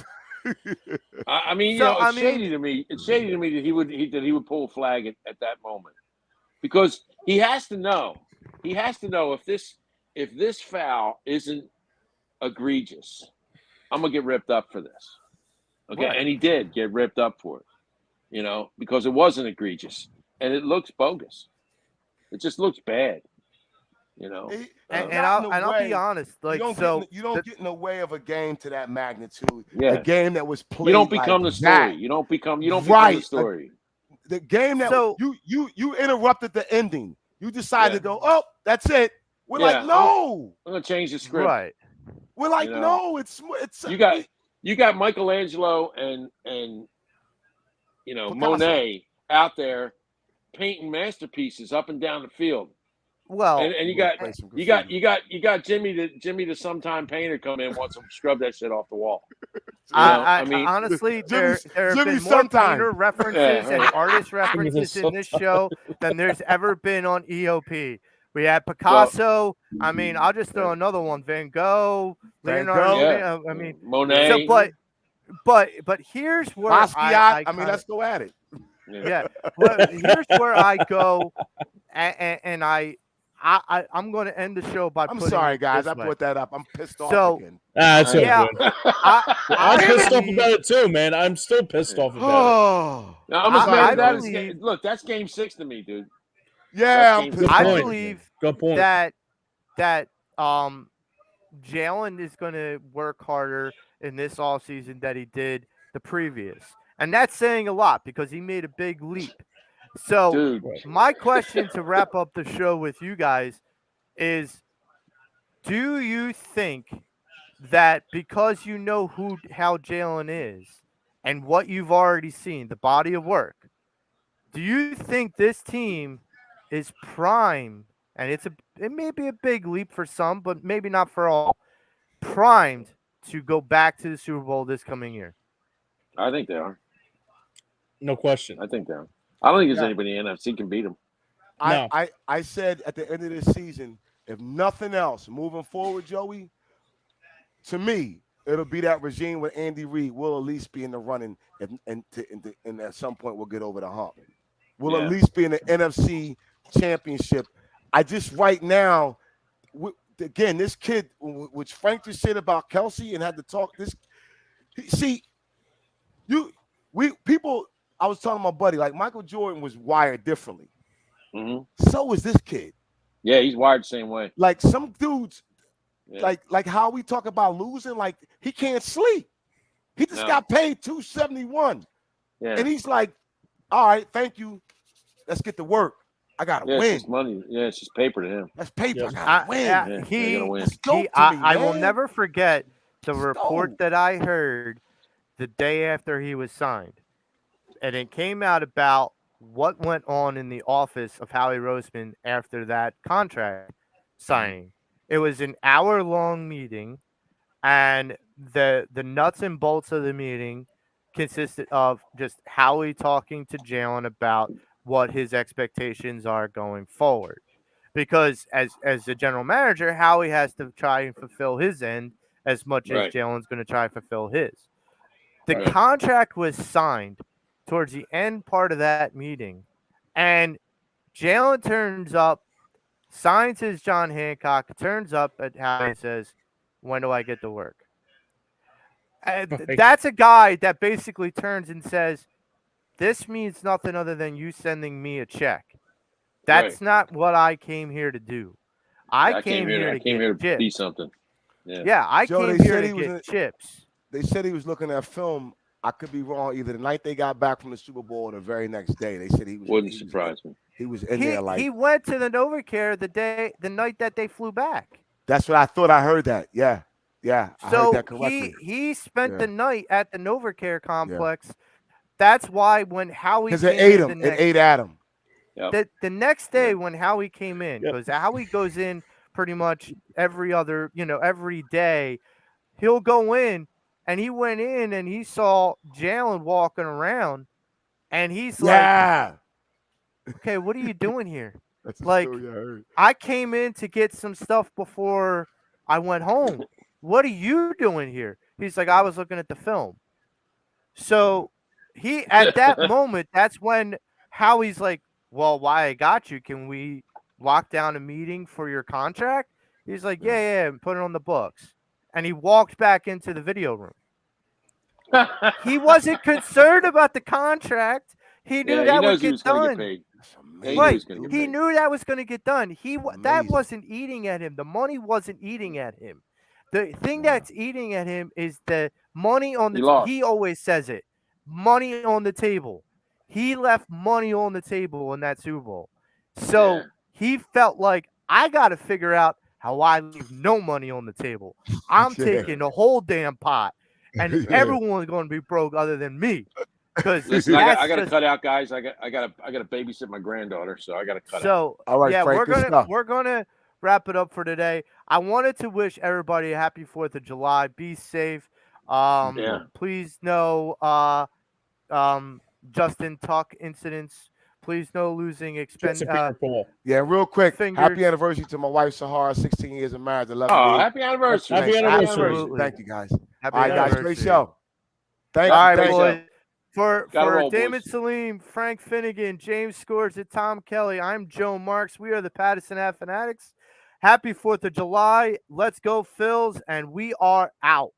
I mean, it's shady to me. It's shady to me that he would pull a flag at that moment, because he has to know. He has to know if this foul isn't egregious, I'm gonna get ripped up for this. Okay, and he did get ripped up for it. Because it wasn't egregious and it looks bogus. It just looks bad. I'll be honest. Like, you don't get in the way of a game to that magnitude. Yeah. A game that was played. You don't become the story. You don't become the story. The game that you interrupted the ending. You decided to go, oh, that's it. We're like, no. I'm gonna change the script. Right. We're like, no, it's you got Michelangelo and Monet out there painting masterpieces up and down the field. Well, and you got Jimmy the sometime painter come in, wants to scrub that shit off the wall. I mean, honestly, there have been more painter references and artist references in this show than there's ever been on EOP. We had Picasso. I mean, I'll just throw another one: Van Gogh, Leonardo. Yeah. I mean, Monet. So, but here's where Basquiat. I mean, let's go at it. Yeah. Well, here's where I go, and I'm going to end the show by. I'm sorry, guys. I way. brought that up. I'm pissed off So, again. It's all yeah, good. I'm pissed off about it too, man. I'm still pissed off about Oh, No, I'm as I mad about believe- it. Look, that's game 6 to me, dude. yeah. That's I'm game pissed I off. believe Good point. that Jalen is going to work harder in this offseason that he did the previous, and that's saying a lot because he made a big leap. So, Dude. my question to wrap up the show with you guys is: do you think that because you know how Jalen is and what you've already seen, the body of work, do you think this team is prime? And it may be a big leap for some, but maybe not for all. Primed to go back to the Super Bowl this coming year. I think they are. No question. I think they are. I don't think there's Yeah. anybody in the NFC can beat them. No. I said at the end of this season, if nothing else, moving forward, Joey, to me, it'll be that regime with Andy Reid. We'll at least be in the running, and at some point we'll get over the hump. We'll Yeah. at least be in the NFC Championship. I just right now, again, this kid, which Frank just said about Kelsey and had to talk this. See, people. I was telling my buddy, like Michael Jordan was wired differently. Mm-hmm. So is this kid. Yeah, he's wired the same way. Like some dudes, Yeah. like how we talk about losing, like he can't sleep. He just got paid $271. Yeah. And he's like, all right, thank you. Let's get to work. I gotta It's win. just money. Yeah, it's just paper to him. That's paper. Yes. I gotta win. Yeah, they gotta win. That's dope to me, I will man. never forget the It's report dope. that I heard the day after he was signed. And it came out about what went on in the office of Howie Roseman after that contract signing. It was an hour-long meeting, and the nuts and bolts of the meeting consisted of just Howie talking to Jalen about what his expectations are going forward. Because as the general manager, Howie has to try and fulfill his end as much Right. as Jalen's going to try and fulfill his. The Right. contract was signed towards the end part of that meeting, and Jalen turns up, signs his John Hancock, turns up at Howie and says, "When do I get to work?" And that's a guy that basically turns and says, "This means nothing other than you sending me a check. That's Right. not what I came here to do. I came here to I came here get to be chips. something. Yeah. Yeah, I Joe, came they here said to he was get in- chips." They said he was looking at film. I could be wrong. Either the night they got back from the Super Bowl or the very next day. They said he was. Wouldn't he was- surprise me. He was in there like. He went to the NovaCare the night that they flew back. That's what I thought. I heard that. Yeah, I heard So that correctly. he spent Yeah. the night at the NovaCare complex. That's why when Howie Because came it ate in him. the It next, ate at him. the next day when Howie came in, Yep. because Howie goes in pretty much every day, he'll go in, and he went in and he saw Jalen walking around, and he's Yeah. like, "Okay, what are you doing here? That's the Like, story I heard. I came in to get some stuff before I went home. What are you doing here?" He's like, "I was looking at the film." So he, at that moment, that's when Howie's like, "Well, why I got you? Can we lock down a meeting for your contract?" He's like, yeah, and put it on the books. And he walked back into the video room. He wasn't concerned about the contract. He knew that would get done. Paid. That's He amazing. knew he Right. was gonna get He paid. knew that was going to get done. That Amazing. wasn't eating at him. The money wasn't eating at him. The thing that's eating at him is the money on He the lost. he always says it. Money on the table. He left money on the table in that Super Bowl. So Yeah. he felt like, I got to figure out how I leave no money on the table. I'm Yeah. taking the whole damn pot, and Yeah. everyone's going to be broke other than me. Because Listen, I got to cut out, guys. I got to babysit my granddaughter, so I got to cut out. So All right, yeah, Frank, good stuff. we're gonna wrap it up for today. I wanted to wish everybody a happy 4th of July. Be safe. Yeah. Please no Justin Tuck incidents. Please no losing Disappear, Paul. Yeah, real quick. Fingers. Happy anniversary to my wife Sahara. 16 years of marriage. I love Oh, you. happy anniversary! Happy anniversary. Absolutely. Thank you, guys. Happy All right, guys. Great anniversary. show. Thank All you. right, Thank you. boys. For Gotta roll, Damon boys. Salim, Frank Finnegan, James Scores, and Tom Kelly, I'm Joe Marks. We are the Pattison Ave Phanatics. Happy 4th of July. Let's go, Phils, and we are out.